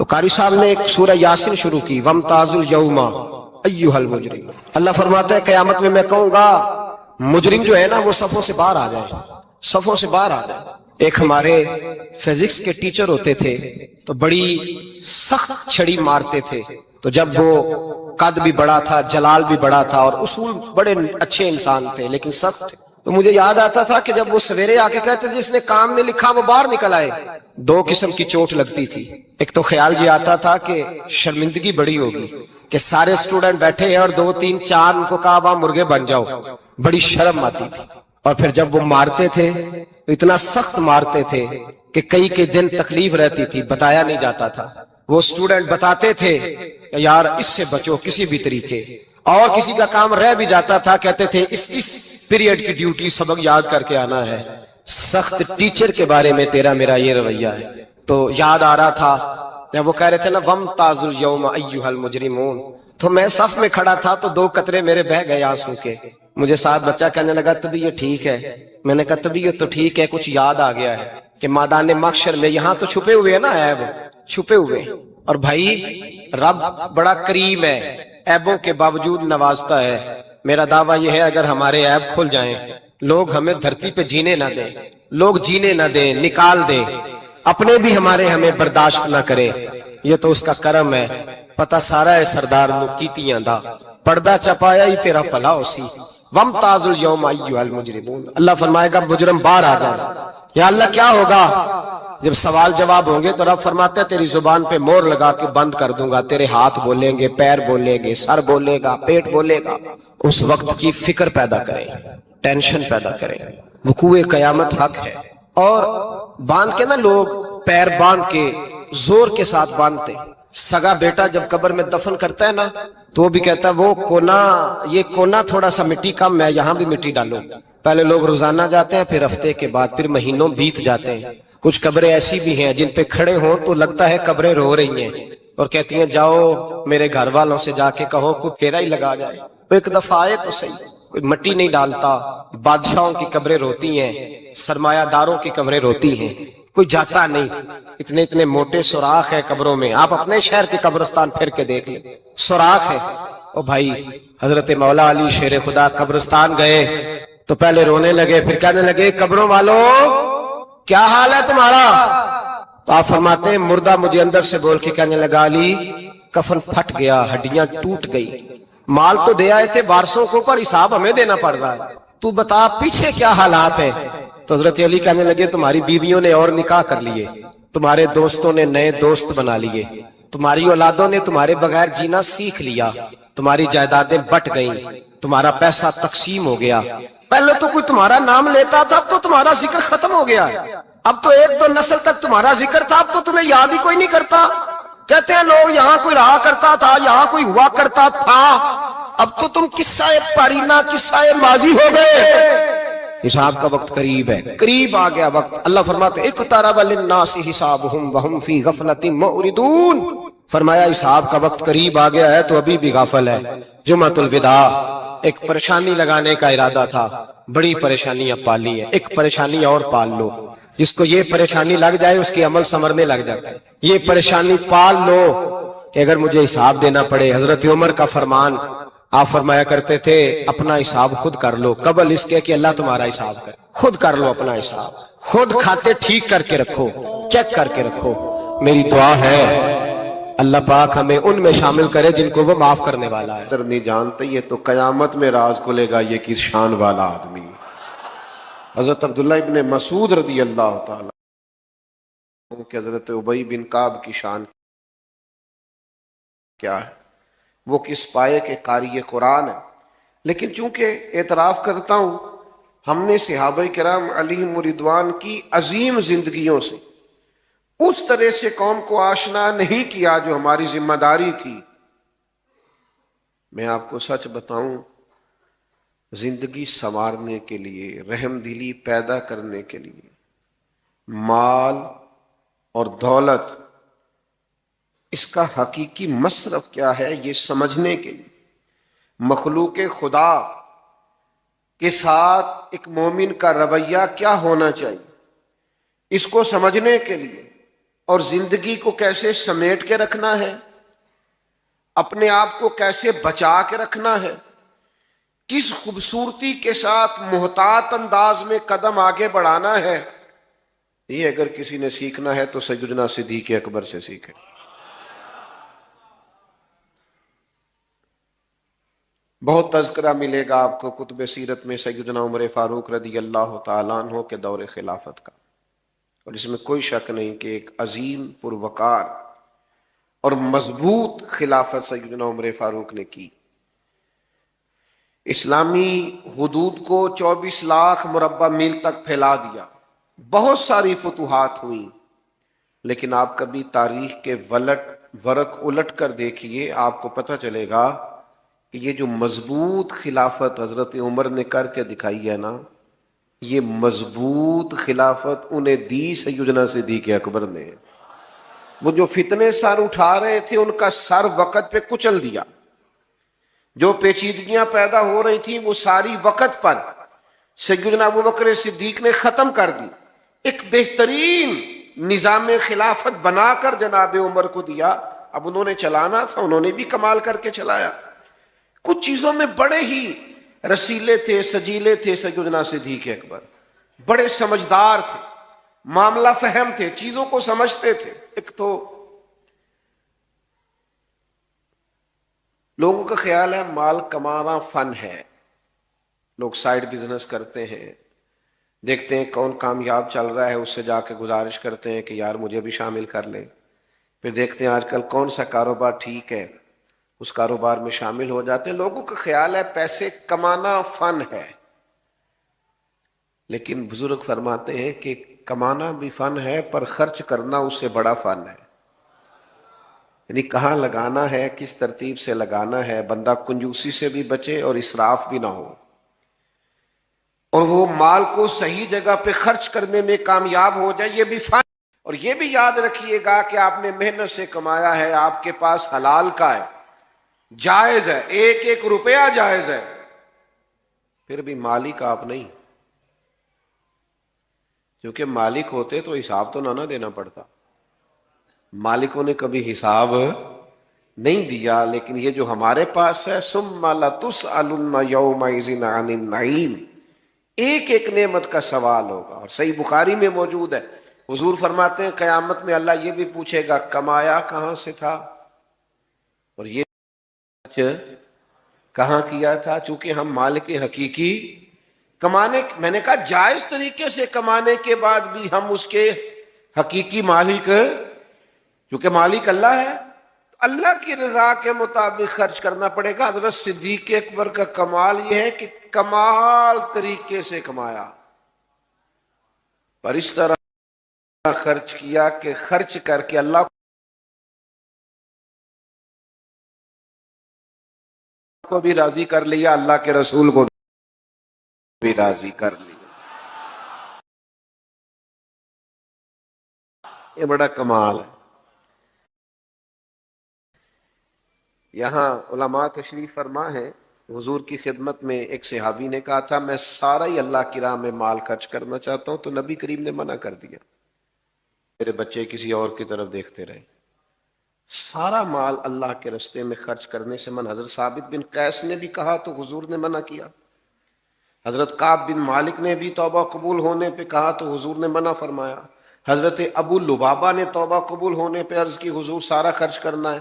تو قاری صاحب نے ایک سورہ یاسین شروع کی، وَامْتَازُوا الْيَوْمَ أَيُّهَا الْمُجْرِمُونَ۔ اللہ فرماتا ہے قیامت میں کہوں گا مجرم جو ہے نا وہ صفوں سے باہر آ جائے، صفوں سے باہر آ جائے۔ ایک ہمارے فزکس کے ٹیچر ہوتے تھے تو بڑی سخت چھڑی مارتے تھے، تو جب وہ قد بھی بڑا تھا، جلال بھی بڑا تھا، اور اصول بڑے اچھے انسان تھے لیکن سخت تھے، تو مجھے یاد آتا تھا کہ جب وہ سویرے آ کے کہتے تھے جس نے کام نہیں لکھا وہ باہر نکل آئے، دو قسم کی چوٹ لگتی تھی۔ ایک تو خیال یہ آتا تھا کہ شرمندگی بڑی ہوگی کہ سارے اسٹوڈنٹ بیٹھے ہیں اور 2 3 4 ان کو کہا وہاں مرغے بن جاؤ، بڑی شرم آتی تھی۔ اور پھر جب وہ مارتے تھے تو اتنا سخت مارتے تھے کہ کئی دن تکلیف رہتی تھی، بتایا نہیں جاتا تھا۔ وہ اسٹوڈنٹ بتاتے تھے کہ یار اس سے بچو کسی بھی طریقے، اور کسی کا کام رہ بھی جاتا تھا کہتے تھے اس پیریڈ کی ڈیوٹی سبق یاد کر کے آنا ہے۔ سخت ٹیچر کے بارے میں تیرا میرا یہ رویہ ہے۔ تو یاد آ رہا تھا جب وہ کہہ رہے تھے نا وَامْتَازُوا الْيَوْمَ أَيُّهَا الْمُجْرِمُونَ، تو میں صف میں کھڑا تھا تو 2 قطرے میرے بہہ گئے آنسو کے۔ مجھے ساتھ بچہ کہنے لگا طبیعت ٹھیک ہے، میں نے کہا طبیعت تو ٹھیک ہے، کچھ یاد آ گیا ہے کہ میدان محشر میں یہاں تو چھپے ہوئے ہیں نا عیب، چھپے ہوئے ہیں، اور بھائی رب بڑا کریم ہے، عیبوں کے باوجود نوازتا ہے۔ میرا دعویٰ یہ ہے اگر ہمارے عیب کھل جائیں، لوگ ہمیں دھرتی پہ جینے نہ دیں، لوگ جینے نہ دیں، نکال دیں، اپنے بھی ہمیں برداشت نہ کریں، یہ تو اس کا کرم ہے۔ پتہ سارا ہے سردار نو کیتیاں دا، پردہ چپایا ہی تیرا پلا اسی۔ وَامْتَازُوا الْيَوْمَ أَيُّهَا الْمُجْرِمُونَ، اللہ فرمائے گا مجرم باہر آ جائے۔ یا اللہ کیا ہوگا؟ جب سوال جواب ہوں گے تو رب فرماتا ہے تیری زبان پہ مور لگا کے بند کر دوں گا، تیرے ہاتھ بولیں گے، پیر بولیں گے، سر بولے گا، پیٹ بولے گا۔ اس وقت کی فکر پیدا کریں، ٹینشن پیدا کریں، وقوع قیامت حق ہے۔ اور باندھ کے نا لوگ پیر باندھ کے زور کے ساتھ باندھتے، سگا بیٹا جب قبر میں دفن کرتا ہے نا تو وہ بھی کہتا ہے وہ کونا، یہ کونا تھوڑا سا مٹی کم ہے، یہاں بھی مٹی ڈالو۔ پہلے لوگ روزانہ جاتے ہیں، پھر ہفتے کے بعد، پھر مہینوں بیت جاتے ہیں۔ کچھ قبریں ایسی بھی ہیں جن پہ کھڑے ہوں تو لگتا ہے قبریں رو رہی ہیں اور کہتی ہیں جاؤ میرے گھر والوں سے جا کے کہو کوئی پھیرا ہی لگا جائے، وہ ایک دفعہ آئے تو صحیح۔ کوئی مٹی نہیں ڈالتا، بادشاہوں کی قبریں روتی ہیں، سرمایہ داروں کی قبریں روتی ہیں، کوئی جاتا نہیں۔ اتنے موٹے سوراخ ہے قبروں میں، آپ اپنے شہر کے قبرستان پھر کے دیکھ لیں، سوراخ ہے۔ او بھائی حضرت مولا علی شیر خدا قبرستان گئے تو پہلے رونے لگے، پھر کہنے لگے قبروں والوں کیا حال ہے تمہارا؟ تو آپ فرماتے ہیں مردہ مجھے اندر سے بول کے کہنے لگا علی کفن پھٹ گیا، ہڈیاں ٹوٹ گئی، مال تو دے آئے تھے وارثوں کو پر حساب ہمیں دینا پڑ رہا ہے، تو بتا پیچھے کیا حالات ہیں؟ تو حضرت علی کہنے لگے تمہاری بیویوں نے اور نکاح کر لیے، تمہارے دوستوں نے نئے دوست بنا لیے، تمہاری اولادوں نے تمہارے بغیر جینا سیکھ لیا، تمہاری جائیدادیں بٹ گئیں، تمہارا پیسہ تقسیم ہو گیا۔ پہلے تو کوئی تمہارا نام لیتا تھا، اب تو تمہارا ذکر ختم ہو گیا، اب تو 1 2 نسل تک تمہارا ذکر تھا، اب تو تمہیں یاد ہی کوئی نہیں کرتا۔ کہتے ہیں لوگ یہاں کوئی رہا کرتا تھا، یہاں کوئی ہوا کرتا تھا، اب تو تم قصہ پارینہ، قصہ ماضی ہو گئے۔ حساب کا وقت قریب ہے، قریب آ گیا وقت۔ اللہ فرماتے اقترب للناس حسابهم وهم فی غفلۃ معرضون، فرمایا حساب کا وقت قریب آ گیا ہے تو ابھی بھی غافل ہے۔ جمعۃ الوداع ایک پریشانی لگانے کا ارادہ تھا، بڑی پریشانیاں پالی ہیں، ایک پریشانی اور پال لو، جس کو یہ پریشانی لگ جائے اس کے عمل سنورنے لگ جاتا ہے۔ یہ پریشانی پال لو کہ اگر مجھے حساب دینا پڑے، حضرت عمر کا فرمان، آپ فرمایا کرتے تھے اپنا حساب خود کر لو قبل اس کے کہ اللہ تمہارا حساب کرے، خود کر لو اپنا حساب، خود کھاتے ٹھیک کر کے رکھو، چیک کر کے رکھو۔ میری دعا ہے اللہ پاک ہمیں ان میں شامل کرے جن کو وہ معاف کرنے والا ہے۔ اگر نہیں جانتے یہ تو قیامت میں راز کھلے گا یہ کس شان والا آدمی۔ حضرت عبداللہ ابن مسعود رضی اللہ تعالی کہ حضرت ابی بن کعب کی شان کیا ہے، وہ کس پائے کے قاری قرآن ہے، لیکن چونکہ اعتراف کرتا ہوں ہم نے صحابہ کرام علیہم رضوان کی عظیم زندگیوں سے اس طرح سے قوم کو آشنا نہیں کیا جو ہماری ذمہ داری تھی۔ میں آپ کو سچ بتاؤں، زندگی سنوارنے کے لیے، رحم دلی پیدا کرنے کے لیے، مال اور دولت اس کا حقیقی مصرف کیا ہے یہ سمجھنے کے لیے، مخلوق خدا کے ساتھ ایک مومن کا رویہ کیا ہونا چاہیے اس کو سمجھنے کے لیے، اور زندگی کو کیسے سمیٹ کے رکھنا ہے، اپنے آپ کو کیسے بچا کے رکھنا ہے، کس خوبصورتی کے ساتھ محتاط انداز میں قدم آگے بڑھانا ہے، یہ اگر کسی نے سیکھنا ہے تو سیدنا صدیق اکبر سے سیکھے۔ بہت تذکرہ ملے گا آپ کو کتب سیرت میں سیدنا عمر فاروق رضی اللہ تعالیٰ عنہ کے دور خلافت کا، اور اس میں کوئی شک نہیں کہ ایک عظیم پروقار اور مضبوط خلافت سیدنا عمر فاروق نے کی۔ اسلامی حدود کو 24 لاکھ مربع میل تک پھیلا دیا، بہت ساری فتوحات ہوئیں، لیکن آپ کبھی تاریخ کے ورق الٹ کر دیکھیے، آپ کو پتہ چلے گا کہ یہ جو مضبوط خلافت حضرت عمر نے کر کے دکھائی ہے نا، یہ مضبوط خلافت انہیں دی سیدنا صدیق اکبر نے۔ وہ جو فتنے سر اٹھا رہے تھے ان کا سر وقت پہ کچل دیا، جو پیچیدگیاں پیدا ہو رہی تھیں وہ ساری وقت پر سیدنا ابوبکر صدیق نے ختم کر دی، ایک بہترین نظام خلافت بنا کر جناب عمر کو دیا۔ اب انہوں نے چلانا تھا، انہوں نے بھی کمال کر کے چلایا۔ کچھ چیزوں میں بڑے ہی رسیلے تھے، سجیلے تھے سیدنا صدیق اکبر، بڑے سمجھدار تھے، معاملہ فہم تھے، چیزوں کو سمجھتے تھے۔ ایک تو لوگوں کا خیال ہے مال کمانا فن ہے، لوگ سائیڈ بزنس کرتے ہیں، دیکھتے ہیں کون کامیاب چل رہا ہے اس سے جا کے گزارش کرتے ہیں کہ یار مجھے بھی شامل کر لیں، پھر دیکھتے ہیں آج کل کون سا کاروبار ٹھیک ہے اس کاروبار میں شامل ہو جاتے ہیں۔ لوگوں کا خیال ہے پیسے کمانا فن ہے، لیکن بزرگ فرماتے ہیں کہ کمانا بھی فن ہے پر خرچ کرنا اس سے بڑا فن ہے، یعنی کہاں لگانا ہے، کس ترتیب سے لگانا ہے، بندہ کنجوسی سے بھی بچے اور اسراف بھی نہ ہو، اور وہ مال کو صحیح جگہ پہ خرچ کرنے میں کامیاب ہو جائے، یہ بھی فن۔ اور یہ بھی یاد رکھیے گا کہ آپ نے محنت سے کمایا ہے، آپ کے پاس حلال کا ہے، جائز ہے، ایک ایک روپیہ جائز ہے، پھر بھی مالک آپ نہیں، کیونکہ مالک ہوتے تو حساب تو نہ دینا پڑتا، مالکوں نے کبھی حساب نہیں دیا، لیکن یہ جو ہمارے پاس ہے ثم لتسألن یومئذ عن النعیم، ایک ایک نعمت کا سوال ہوگا۔ اور صحیح بخاری میں موجود ہے، حضور فرماتے ہیں قیامت میں اللہ یہ بھی پوچھے گا کمایا کہاں سے تھا، اور یہ کہاں کیا تھا، چونکہ ہم مالک حقیقی کمانے، میں نے کہا جائز طریقے سے کمانے کے بعد بھی ہم اس کے حقیقی مالک، کیونکہ مالک اللہ ہے، اللہ کی رضا کے مطابق خرچ کرنا پڑے گا۔ حضرت صدیق اکبر کا کمال یہ ہے کہ کمال طریقے سے کمایا، پر اس طرح خرچ کیا کہ خرچ کر کے اللہ کو بھی راضی کر لیا، اللہ کے رسول کو بھی راضی کر لیا۔ یہ بڑا کمال ہے۔ یہاں علماء تشریف فرما ہے، حضور کی خدمت میں ایک صحابی نے کہا تھا میں سارا ہی اللہ کی راہ میں مال خرچ کرنا چاہتا ہوں، تو نبی کریم نے منع کر دیا، میرے بچے کسی اور کی طرف دیکھتے رہے، سارا مال اللہ کے راستے میں خرچ کرنے سے منع۔ حضرت ثابت بن قیس نے بھی کہا تو حضور نے منع کیا، حضرت کعب بن مالک نے بھی توبہ قبول ہونے پہ کہا تو حضور نے منع فرمایا، حضرت ابو لبابہ نے توبہ قبول ہونے پہ عرض کی حضور سارا خرچ کرنا ہے۔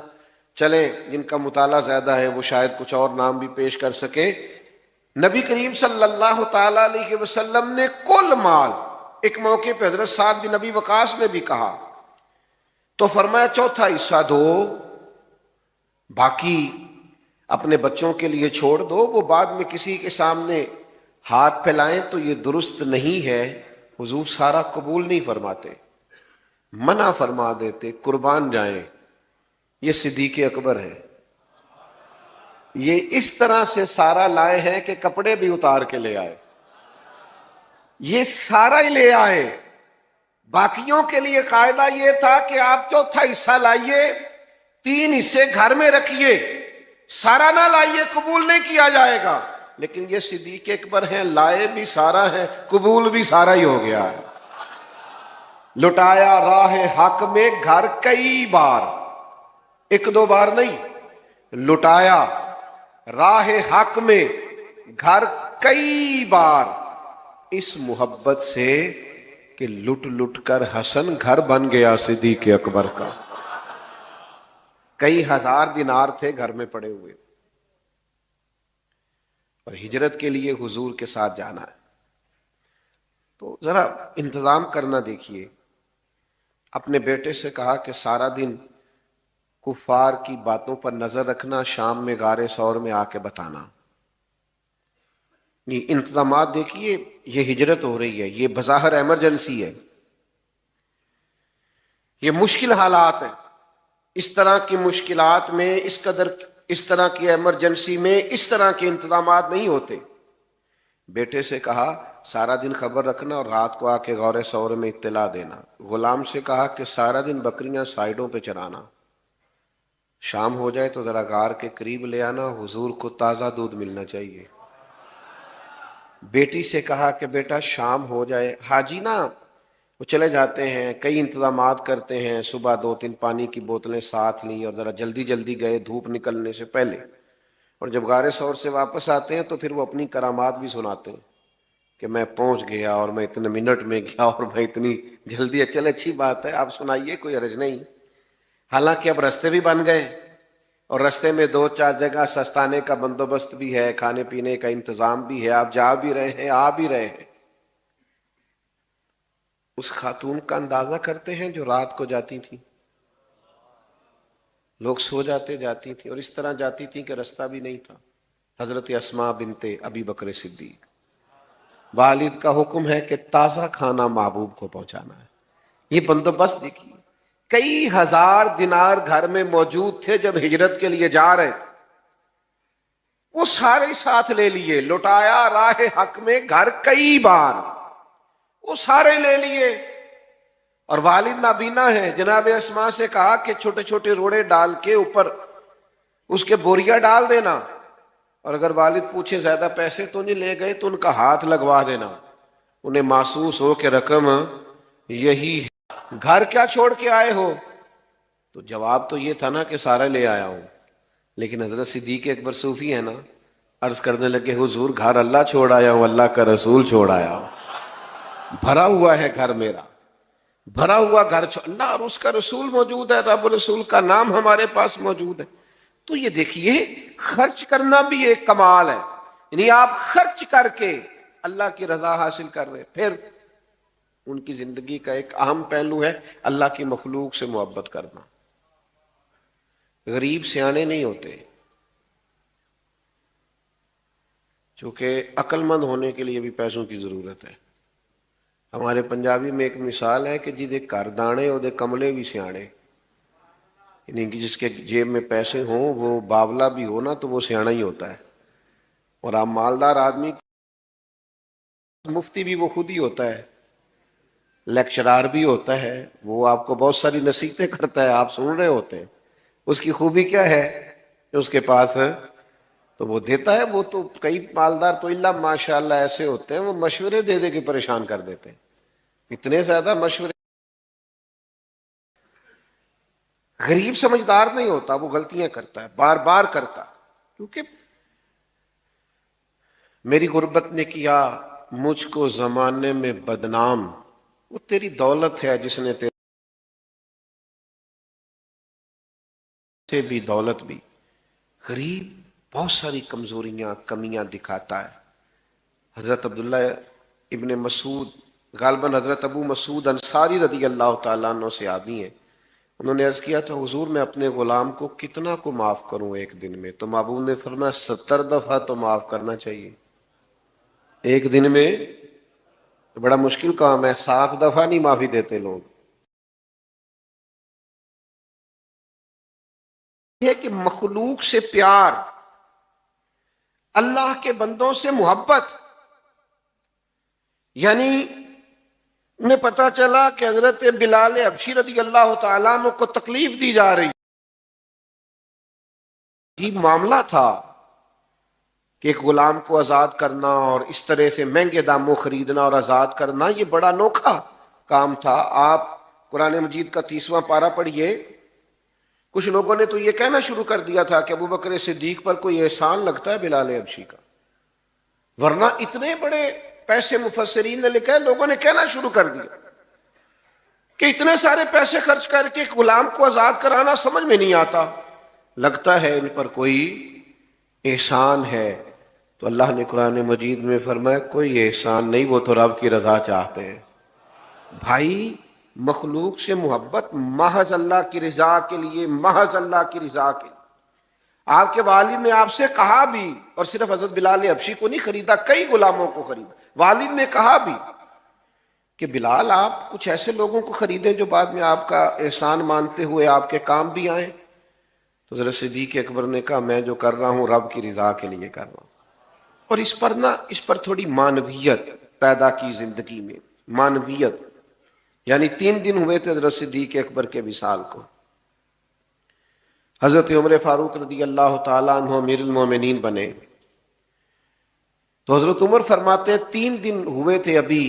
چلیں جن کا مطالعہ زیادہ ہے وہ شاید کچھ اور نام بھی پیش کر سکیں، نبی کریم صلی اللہ تعالی علیہ وسلم نے کل مال، ایک موقع پہ حضرت سعد بن ابی وقاص نے بھی کہا تو فرمایا چوتھا حصہ دو، باقی اپنے بچوں کے لیے چھوڑ دو، وہ بعد میں کسی کے سامنے ہاتھ پھیلائیں تو یہ درست نہیں ہے۔ حضور سارا قبول نہیں فرماتے، منع فرما دیتے، قربان جائیں۔ یہ صدیق اکبر ہے، یہ اس طرح سے سارا لائے ہیں کہ کپڑے بھی اتار کے لے آئے، یہ سارا ہی لے آئے۔ باقیوں کے لیے قاعدہ یہ تھا کہ آپ چوتھا حصہ لائیے، 3 حصے گھر میں رکھیے، سارا نہ لائیے، قبول نہیں کیا جائے گا۔ لیکن یہ صدیق اکبر ہیں، لائے بھی سارا ہے، قبول بھی سارا ہی ہو گیا ہے۔ لٹایا راہ حق میں گھر کئی بار، ایک دو بار نہیں، لٹایا راہ حق میں گھر کئی بار، اس محبت سے کہ لٹ لٹ کر حسن گھر بن گیا صدیق اکبر کا۔ کئی ہزار دینار تھے گھر میں پڑے ہوئے، اور ہجرت کے لیے حضور کے ساتھ جانا ہے، تو ذرا انتظام کرنا دیکھیے۔ اپنے بیٹے سے کہا کہ سارا دن کفار کی باتوں پر نظر رکھنا، شام میں غار ثور میں آ کے بتانا۔ یہ انتظامات دیکھیے، یہ ہجرت ہو رہی ہے، یہ بظاہر ایمرجنسی ہے، یہ مشکل حالات ہیں۔ اس طرح کی مشکلات میں اس طرح کی ایمرجنسی میں اس طرح کے انتظامات نہیں ہوتے۔ بیٹے سے کہا سارا دن خبر رکھنا اور رات کو آ کے غور ثور میں اطلاع دینا۔ غلام سے کہا کہ سارا دن بکریاں سائیڈوں پہ چرانا، شام ہو جائے تو ذرا غار کے قریب لے آنا، حضور کو تازہ دودھ ملنا چاہیے۔ بیٹی سے کہا کہ بیٹا شام ہو جائے، حاجی نا وہ چلے جاتے ہیں، کئی انتظامات کرتے ہیں، صبح 2-3 پانی کی بوتلیں ساتھ لیں اور ذرا جلدی جلدی گئے دھوپ نکلنے سے پہلے، اور جب غار ثور سے واپس آتے ہیں تو پھر وہ اپنی کرامات بھی سناتے ہیں کہ میں پہنچ گیا اور میں اتنے منٹ میں گیا اور میں اتنی جلدی۔ چلے اچھی بات ہے، آپ سنائیے، کوئی حرج نہیں۔ حالانکہ اب رستے بھی بن گئے اور رستے میں 2-4 جگہ سستانے کا بندوبست بھی ہے، کھانے پینے کا انتظام بھی ہے، آپ جا بھی رہے ہیں، آ بھی رہے ہیں۔ اس خاتون کا اندازہ کرتے ہیں جو رات کو جاتی تھی، لوگ سو جاتی تھی، اور اس طرح جاتی تھی کہ رستہ بھی نہیں تھا۔ حضرت اسماء بنت ابی بکر صدیق، والد کا حکم ہے کہ تازہ کھانا محبوب کو پہنچانا ہے۔ یہ بندوبست دیکھیے، کئی ہزار دینار گھر میں موجود تھے جب ہجرت کے لیے جا رہے تھے، وہ سارے ساتھ لے لیے۔ لٹایا راہ حق میں گھر کئی بار، وہ سارے لے لیے۔ اور والد نابینا ہے، جناب اسماء سے کہا کہ چھوٹے چھوٹے روڑے ڈال کے اوپر اس کے بوریا ڈال دینا، اور اگر والد پوچھے زیادہ پیسے تو نہیں لے گئے تو ان کا ہاتھ لگوا دینا، انہیں محسوس ہو کہ رقم یہی ہے۔ گھر کیا چھوڑ کے آئے ہو؟ تو جواب تو یہ تھا نا کہ سارا لے آیا ہوں، لیکن حضرت صدیق اکبر صوفی ہے نا، عرض کرنے لگے حضور گھر اللہ چھوڑ آیا ہوں، اللہ کا رسول چھوڑ آیا ہوں، بھرا ہوا ہے گھر میرا، بھرا ہوا گھر، اللہ اور اس کا رسول موجود ہے، رب رسول کا نام ہمارے پاس موجود ہے۔ تو یہ دیکھیے، خرچ کرنا بھی ایک کمال ہے، یعنی آپ خرچ کر کے اللہ کی رضا حاصل کر رہے۔ پھر ان کی زندگی کا ایک اہم پہلو ہے اللہ کی مخلوق سے محبت کرنا۔ غریب سیانے نہیں ہوتے، چونکہ عقل مند ہونے کے لیے بھی پیسوں کی ضرورت ہے۔ ہمارے پنجابی میں ایک مثال ہے کہ جی گھر دانے اور کملے بھی سیانے، یعنی کہ جس کے جیب میں پیسے ہوں وہ باولا بھی ہو نا تو وہ سیانا ہی ہوتا ہے، اور آپ مالدار آدمی، مفتی بھی وہ خود ہی ہوتا ہے، لیکچرار بھی ہوتا ہے، وہ آپ کو بہت ساری نصیحتیں کرتا ہے، آپ سن رہے ہوتے ہیں۔ اس کی خوبی کیا ہے کہ اس کے پاس ہے تو وہ دیتا ہے۔ وہ تو کئی مالدار تو اللہ ماشاءاللہ ایسے ہوتے ہیں، وہ مشورے دے دے کے پریشان کر دیتے ہیں، اتنے زیادہ مشورے۔ غریب سمجھدار نہیں ہوتا، وہ غلطیاں کرتا ہے، بار بار کرتا، کیونکہ میری غربت نے کیا مجھ کو زمانے میں بدنام، وہ تیری دولت ہے جس نے تیرے سے بھی دولت بھی۔ غریب بہت ساری کمزوریاں کمیاں دکھاتا ہے۔ حضرت عبداللہ ابن مسعود، غالباً حضرت ابو مسعود انصاری رضی اللہ تعالیٰ عنہ سے آدمی ہیں، انہوں نے عرض کیا تھا حضور میں اپنے غلام کو کتنا کو معاف کروں ایک دن میں؟ تو محبوب نے فرمایا 70 دفعہ تو معاف کرنا چاہیے ایک دن میں۔ بڑا مشکل کام ہے، 7 دفعہ نہیں معافی دیتے لوگ۔ یہ کہ مخلوق سے پیار، اللہ کے بندوں سے محبت، یعنی انہیں پتا چلا کہ حضرت بلال حبشی رضی اللہ تعالیٰ عنہ کو تکلیف دی جا رہی، عجیب معاملہ تھا کہ ایک غلام کو آزاد کرنا اور اس طرح سے مہنگے داموں خریدنا اور آزاد کرنا، یہ بڑا انوکھا کام تھا. آپ قرآن مجید کا 30واں پارہ پڑھیے. کچھ لوگوں نے تو یہ کہنا شروع کر دیا تھا کہ ابو بکر صدیق پر کوئی احسان لگتا ہے بلال حبشی کا، ورنہ اتنے بڑے پیسے مفسرین نے لکھا ہے، لوگوں نے کہنا شروع کر دیا کہ اتنے سارے پیسے خرچ کر کے غلام کو آزاد کرانا سمجھ میں نہیں آتا، لگتا ہے ان پر کوئی احسان ہے. تو اللہ نے قرآن مجید میں فرمایا کوئی احسان نہیں، وہ تو رب کی رضا چاہتے ہیں. بھائی مخلوق سے محبت محض اللہ کی رضا کے لیے، محض اللہ کی رضا کے لیے. آپ کے والد نے آپ سے کہا بھی، اور صرف حضرت بلال حبشی کو نہیں خریدا، کئی غلاموں کو خریدا. والد نے کہا بھی کہ بلال آپ کچھ ایسے لوگوں کو خریدیں جو بعد میں آپ کا احسان مانتے ہوئے آپ کے کام بھی آئیں. تو حضرت صدیق اکبر نے کہا میں جو کر رہا ہوں رب کی رضا کے لیے کر رہا ہوں. اور اس پر تھوڑی معنویت پیدا کی زندگی میں. معنویت یعنی 3 دن ہوئے تھے حضرت صدیق اکبر کے وصال کو. حضرت عمر فاروق رضی اللہ تعالیٰ عنہ امیر المومنین بنے. تو حضرت عمر فرماتے 3 دن ہوئے تھے ابھی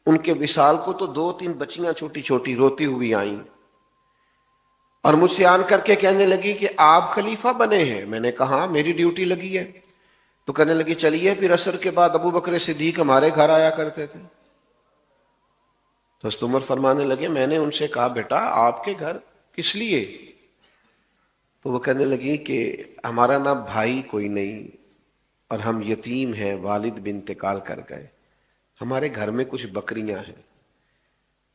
ان کے وصال کو، تو 2-3 بچیاں چھوٹی چھوٹی روتی ہوئی آئیں اور مجھ سے آن کر کے کہنے لگی کہ آپ خلیفہ بنے ہیں. میں نے کہا میری ڈیوٹی لگی ہے. تو کہنے لگی چلیے پھر عصر کے بعد ابو بکر صدیق ہمارے گھر آیا کرتے تھے. تو حضرت عمر فرمانے لگے میں نے ان سے کہا بیٹا آپ کے گھر کس لیے؟ تو وہ کہنے لگی کہ ہمارا نا بھائی کوئی نہیں اور ہم یتیم ہیں، والد بھی انتقال کر گئے، ہمارے گھر میں کچھ بکریاں ہیں.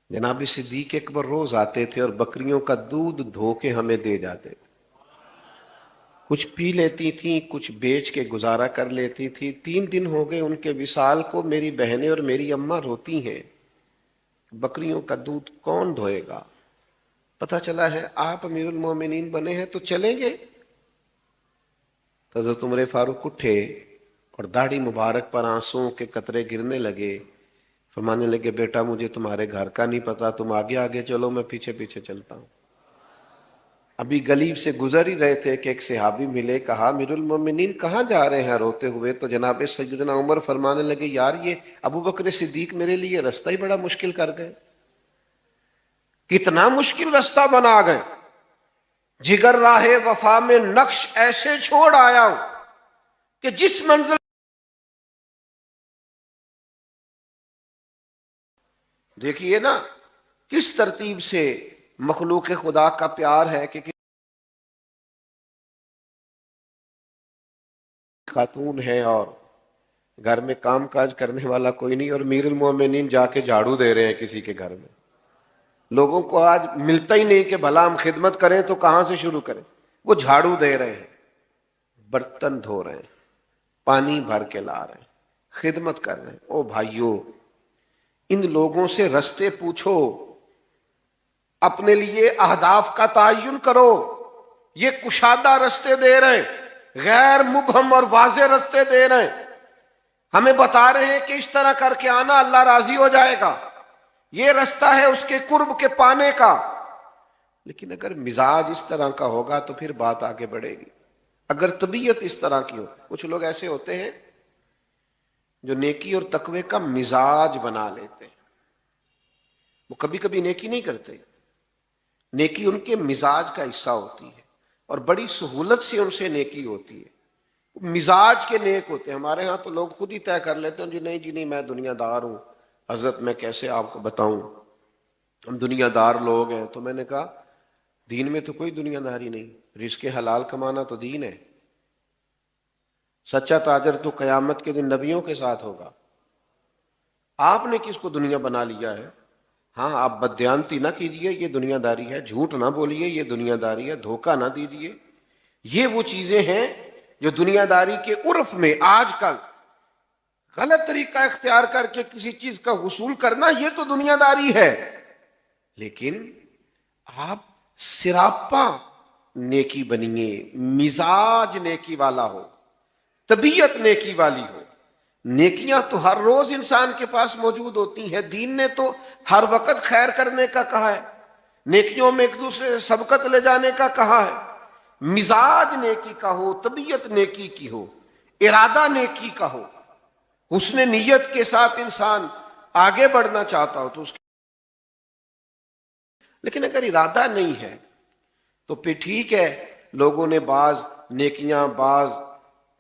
جناب صدیق اکبر روز آتے تھے اور بکریوں کا دودھ دھو کے ہمیں دے جاتے. کچھ پی لیتی تھیں، کچھ بیچ کے گزارا کر لیتی تھی. 3 دن ہو گئے ان کے وصال کو، میری بہنیں اور میری اماں روتی ہیں، بکریوں کا دودھ کون دھوئے گا؟ پتہ چلا ہے آپ امیر المومنین بنے ہیں تو چلیں گے. تو حضرت عمر فاروق اٹھے اور داڑھی مبارک پر آنسوؤں کے قطرے گرنے لگے. فرمانے لگے بیٹا مجھے تمہارے گھر کا نہیں پتا، تم آگے آگے چلو میں پیچھے پیچھے چلتا ہوں. ابھی گلیب سے گزر ہی رہے تھے کہ ایک صحابی ملے، کہا امیر المومنین کہاں جا رہے ہیں روتے ہوئے؟ تو جناب سیدنا عمر فرمانے لگے یار یہ ابو بکر صدیق میرے لیے رستہ ہی بڑا مشکل کر گئے. کتنا مشکل رستہ بنا گئے. جگر راہ وفا میں نقش ایسے چھوڑ آیا ہوں کہ جس منزل دیکھیے نا کس ترتیب سے مخلوق خدا کا پیار ہے کہ خاتون ہے اور گھر میں کام کاج کرنے والا کوئی نہیں، اور امیر المومنین جا کے جھاڑو دے رہے ہیں کسی کے گھر میں. لوگوں کو آج ملتا ہی نہیں کہ بھلا ہم خدمت کریں تو کہاں سے شروع کریں. وہ جھاڑو دے رہے ہیں، برتن دھو رہے ہیں، پانی بھر کے لا رہے ہیں، خدمت کر رہے ہیں. او بھائیو ان لوگوں سے رستے پوچھو، اپنے لیے اہداف کا تعین کرو. یہ کشادہ رستے دے رہے ہیں، غیر مبہم اور واضح رستے دے رہے ہیں. ہمیں بتا رہے ہیں کہ اس طرح کر کے آنا اللہ راضی ہو جائے گا، یہ رستہ ہے اس کے قرب کے پانے کا. لیکن اگر مزاج اس طرح کا ہوگا تو پھر بات آگے بڑھے گی. اگر طبیعت اس طرح کی ہو، کچھ لوگ ایسے ہوتے ہیں جو نیکی اور تقوی کا مزاج بنا لیتے ہیں. وہ کبھی کبھی نیکی نہیں کرتے، نیکی ان کے مزاج کا حصہ ہوتی ہے اور بڑی سہولت سے ان سے نیکی ہوتی ہے. مزاج کے نیک ہوتے ہیں. ہمارے ہاں تو لوگ خود ہی طے کر لیتے ہیں جی نہیں میں دنیا دار ہوں. حضرت میں کیسے آپ کو بتاؤں ہم دنیا دار لوگ ہیں. تو میں نے کہا دین میں تو کوئی دنیا داری نہیں، رزق حلال کمانا تو دین ہے. سچا تاجر تو قیامت کے دن نبیوں کے ساتھ ہوگا. آپ نے کس کو دنیا بنا لیا ہے؟ ہاں آپ بددیانتی نہ کیجیے، یہ دنیا داری ہے. جھوٹ نہ بولیے، یہ دنیا داری ہے. دھوکہ نہ دیجیے. یہ وہ چیزیں ہیں جو دنیا داری کے عرف میں آج کل غلط طریقہ اختیار کر کے کسی چیز کا حصول کرنا، یہ تو دنیا داری ہے. لیکن آپ سراپا نیکی بنیے، مزاج نیکی والا ہو، طبیعت نیکی والی ہو. نیکیاں تو ہر روز انسان کے پاس موجود ہوتی ہیں. دین نے تو ہر وقت خیر کرنے کا کہا ہے، نیکیوں میں ایک دوسرے سے سبقت لے جانے کا کہا ہے. مزاج نیکی کا ہو، طبیعت نیکی کی ہو، ارادہ نیکی کا ہو، حسن نیت کے ساتھ انسان آگے بڑھنا چاہتا ہو تو اس لیکن اگر ارادہ نہیں ہے تو پھر ٹھیک ہے، لوگوں نے بعض نیکیاں، بعض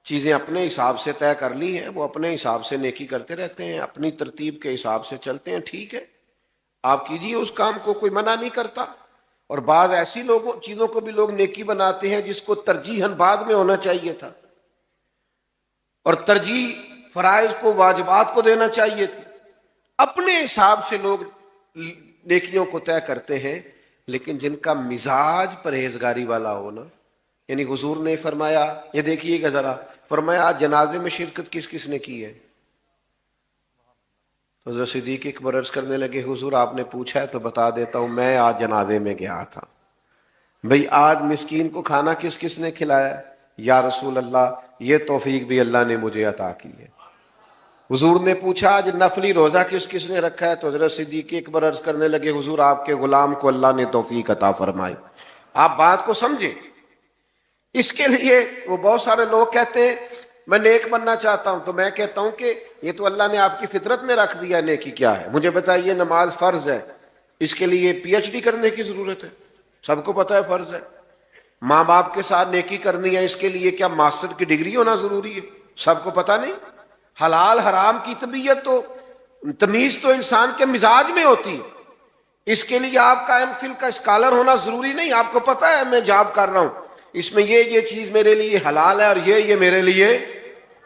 چیزیں اپنے حساب سے طے کر لی ہیں، وہ اپنے حساب سے نیکی کرتے رہتے ہیں، اپنی ترتیب کے حساب سے چلتے ہیں، ٹھیک ہے، آپ کیجئے اس کام کو، کوئی منع نہیں کرتا۔ اور بعض ایسی چیزوں کو بھی لوگ نیکی بناتے ہیں جس کو ترجیحاً بعد میں ہونا چاہیے تھا، اور ترجیح فرائض کو، واجبات کو دینا چاہیے تھی۔ اپنے حساب سے لوگ نیکیوں کو طے کرتے ہیں، لیکن جن کا مزاج پرہیزگاری والا ہو نا، یعنی حضور نے فرمایا، یہ دیکھیے گا ذرا، فرمایا آج جنازے میں شرکت کس کس نے کی ہے؟ تو حضرت صدیق اکبر عرض کرنے لگے، حضور آپ نے پوچھا ہے تو بتا دیتا ہوں، میں آج جنازے میں گیا تھا۔ بھئی آج مسکین کو کھانا کس کس نے کھلایا؟ یا رسول اللہ یہ توفیق بھی اللہ نے مجھے عطا کی ہے۔ حضور نے پوچھا آج نفلی روزہ کس کس نے رکھا ہے؟ تو حضرت صدیق اکبر عرض کرنے لگے، حضور آپ کے غلام کو اللہ نے توفیق عطا فرمائی۔ آپ بات کو سمجھیں۔ اس کے لیے وہ بہت سارے لوگ کہتے ہیں میں نیک بننا چاہتا ہوں، تو میں کہتا ہوں کہ یہ تو اللہ نے آپ کی فطرت میں رکھ دیا، نیکی کیا ہے؟ مجھے بتائیے، نماز فرض ہے، اس کے لیے پی ایچ ڈی کرنے کی ضرورت ہے؟ سب کو پتہ ہے فرض ہے۔ ماں باپ کے ساتھ نیکی کرنی ہے، اس کے لیے کیا ماسٹر کی ڈگری ہونا ضروری ہے؟ سب کو پتہ نہیں۔ حلال حرام کی طبیعت تو، تمیز تو انسان کے مزاج میں ہوتی ہے، اس کے لیے آپ کا ایم فل کا اسکالر ہونا ضروری نہیں۔ آپ کو پتہ ہے میں جاب کر رہا ہوں، اس میں یہ چیز میرے لیے حلال ہے اور یہ میرے لیے،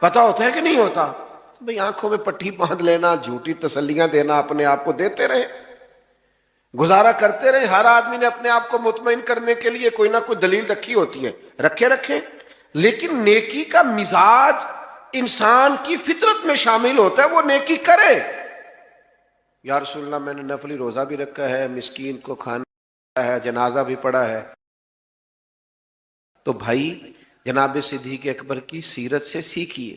پتہ ہوتا ہے کہ نہیں ہوتا؟ بھئی آنکھوں میں پٹھی باندھ لینا، جھوٹی تسلیاں دینا، اپنے آپ کو دیتے رہے، گزارا کرتے رہے۔ ہر آدمی نے اپنے آپ کو مطمئن کرنے کے لیے کوئی نہ کوئی دلیل رکھی ہوتی ہے، رکھیں، لیکن نیکی کا مزاج انسان کی فطرت میں شامل ہوتا ہے، وہ نیکی کرے۔ یا رسول اللہ میں نے نفلی روزہ بھی رکھا ہے، مسکین کو کھانا ہے، جنازہ بھی پڑھا ہے۔ تو بھائی جناب صدیق اکبر کی سیرت سے سیکھیے،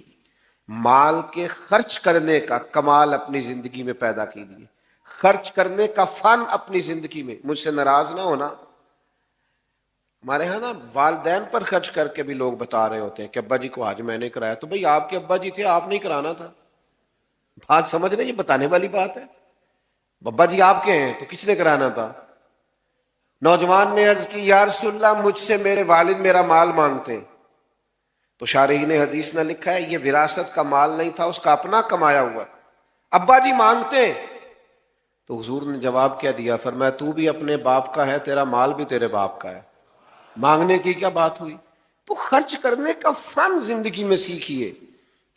مال کے خرچ کرنے کا کمال اپنی زندگی میں پیدا کیجیے، خرچ کرنے کا فن اپنی زندگی میں۔ مجھ سے ناراض نہ ہونا، ہمارے ہاں نا والدین پر خرچ کر کے بھی لوگ بتا رہے ہوتے ہیں کہ ابا جی کو آج میں نے کرایا، تو بھئی آپ کے ابا جی تھے، آپ نہیں کرانا تھا؟ بات سمجھ رہے ہیں؟ یہ بتانے والی بات ہے۔ ابا جی آپ کے ہیں تو کس نے کرانا تھا؟ نوجوان نے عرض کی، یا رسول اللہ مجھ سے میرے والد میرا مال مانگتے ہیں۔ تو شارحین حدیث نے لکھا ہے یہ وراثت کا مال نہیں تھا، اس کا اپنا کمایا ہوا۔ ابا جی مانگتے ہیں، تو حضور نے جواب کیا دیا؟ فرمایا تو بھی اپنے باپ کا ہے، تیرا مال بھی تیرے باپ کا ہے، مانگنے کی کیا بات ہوئی؟ تو خرچ کرنے کا فن زندگی میں سیکھیے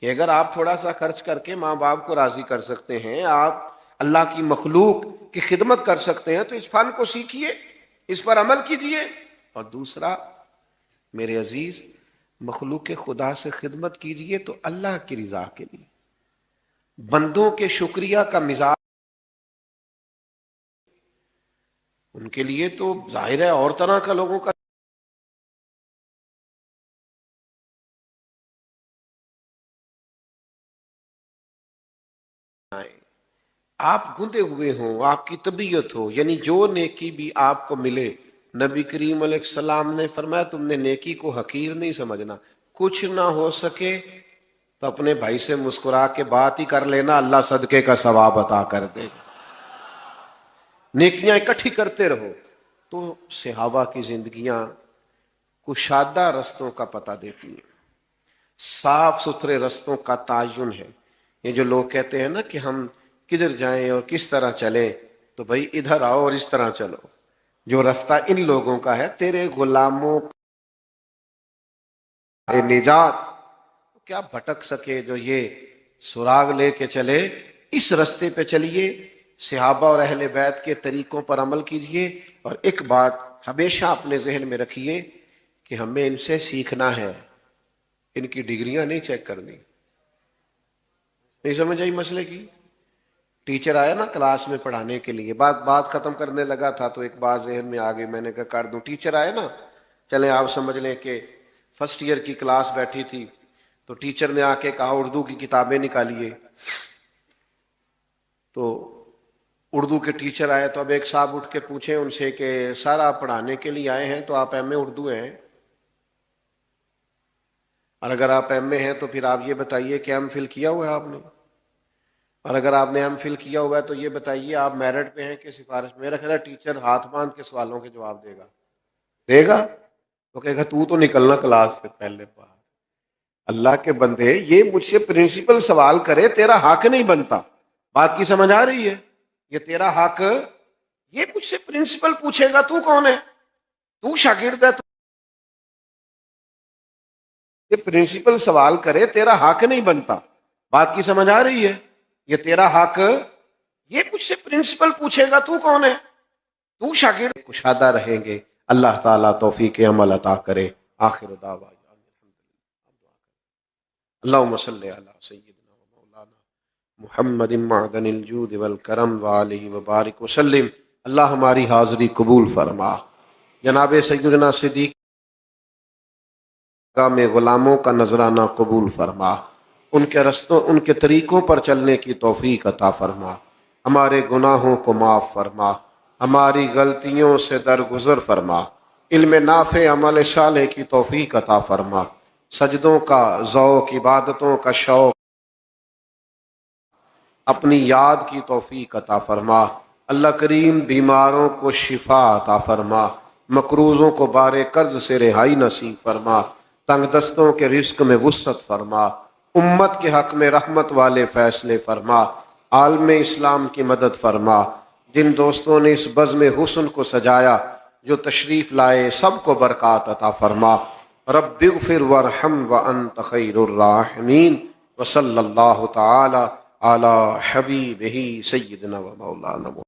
کہ اگر آپ تھوڑا سا خرچ کر کے ماں باپ کو راضی کر سکتے ہیں، آپ اللہ کی مخلوق کی خدمت کر سکتے ہیں، تو اس فن کو سیکھیے، اس پر عمل کیجیے۔ اور دوسرا میرے عزیز، مخلوق خدا سے خدمت کیجیے تو اللہ کی رضا کے لیے۔ بندوں کے شکریہ کا مزاج ان کے لیے تو ظاہر ہے اور طرح کا لوگوں کا آپ گندے ہوئے ہوں، آپ کی طبیعت ہو، یعنی جو نیکی بھی آپ کو ملے، نبی کریم علیہ السلام نے فرمایا تم نے نیکی کو حقیر نہیں سمجھنا، کچھ نہ ہو سکے تو اپنے بھائی سے مسکرا کے بات ہی کر لینا، اللہ صدقے کا ثواب عطا کر دے گا۔ نیکیاں اکٹھی کرتے رہو تو صحابہ کی زندگیاں کشادہ رستوں کا پتہ دیتی ہیں، صاف ستھرے رستوں کا تعین ہے۔ یہ جو لوگ کہتے ہیں نا کہ ہم کدھر جائیں اور کس طرح چلیں، تو بھائی ادھر آؤ اور اس طرح چلو، جو رستہ ان لوگوں کا ہے تیرے غلاموں کا نجات کیا بھٹک سکے، جو یہ سراغ لے کے چلے، اس رستے پہ چلیے، صحابہ اور اہل بیت کے طریقوں پر عمل کیجئے۔ اور ایک بات ہمیشہ اپنے ذہن میں رکھیے کہ ہمیں ان سے سیکھنا ہے، ان کی ڈگریاں نہیں چیک کرنی۔ نہیں سمجھ آئی مسئلے کی؟ ٹیچر آیا نا کلاس میں پڑھانے کے لیے، بات ختم کرنے لگا تھا تو ایک بات ذہن میں آ گئی، میں نے کہا کر دوں۔ ٹیچر آئے نا، چلیں آپ سمجھ لیں کہ فرسٹ ایئر کی کلاس بیٹھی تھی، تو ٹیچر نے آ کے کہا اردو کی کتابیں نکالیے۔ تو اردو کے ٹیچر آئے تو اب ایک صاحب اٹھ کے پوچھیں ان سے کہ سر آپ پڑھانے کے لیے آئے ہیں تو آپ ایم اے اردو ہیں، اور اگر آپ ایم اے ہیں تو پھر آپ یہ بتائیے کہ ایم فل کیا ہوا ہے آپ نے؟ اور اگر آپ نے ایم فل کیا ہوا ہے تو یہ بتائیے آپ میرٹ پہ ہیں کہ سفارش؟ میرا خیال ہے ٹیچر ہاتھ باندھ کے سوالوں کے جواب دے گا تو کہے گا تو نکلنا کلاس سے پہلے باہر۔ اللہ کے بندے، یہ مجھ سے پرنسپل سوال کرے، تیرا حق نہیں بنتا۔ بات کی سمجھ آ رہی ہے؟ یہ تیرا حق، یہ مجھ سے پرنسپل پوچھے گا تو کون ہے؟ تو شاگرد ہے؟ یہ پرنسپل سوال کرے، تیرا حق نہیں بنتا۔ بات کی سمجھ آ رہی ہے؟ یہ تیرا حق، یہ مجھ سے پرنسپل پوچھے گا تو کون ہے؟ تو شاگرد۔ کشادہ رہیں گے۔ اللہ تعالیٰ توفیق عمل عطا کرے۔ آخر دعوانا اللہم صلی علی سیدنا و مولانا محمد معدن الجود والکرم وآلہ وبارک وسلم۔ اللہ ہماری حاضری قبول فرما۔ جناب سیدنا صدیق میں غلاموں کا نذرانہ قبول فرما، ان کے رستوں، ان کے طریقوں پر چلنے کی توفیق عطا فرما، ہمارے گناہوں کو معاف فرما، ہماری غلطیوں سے درگزر فرما، علم نافع عمل صالح کی توفیق عطا فرما، سجدوں کا ذوق، عبادتوں کا شوق، اپنی یاد کی توفیق عطا فرما۔ اللہ کریم بیماروں کو شفا عطا فرما، مقروضوں کو بار قرض سے رہائی نصیب فرما، تنگ دستوں کے رزق میں وسعت فرما، امت کے حق میں رحمت والے فیصلے فرما، عالم اسلام کی مدد فرما۔ جن دوستوں نے اس بزم حسن کو سجایا، جو تشریف لائے، سب کو برکات عطا فرما۔ رب اغفر وارحم وانت خیر الراحمین، وصلی اللہ تعالی علی حبیبہ سیدنا و مولانا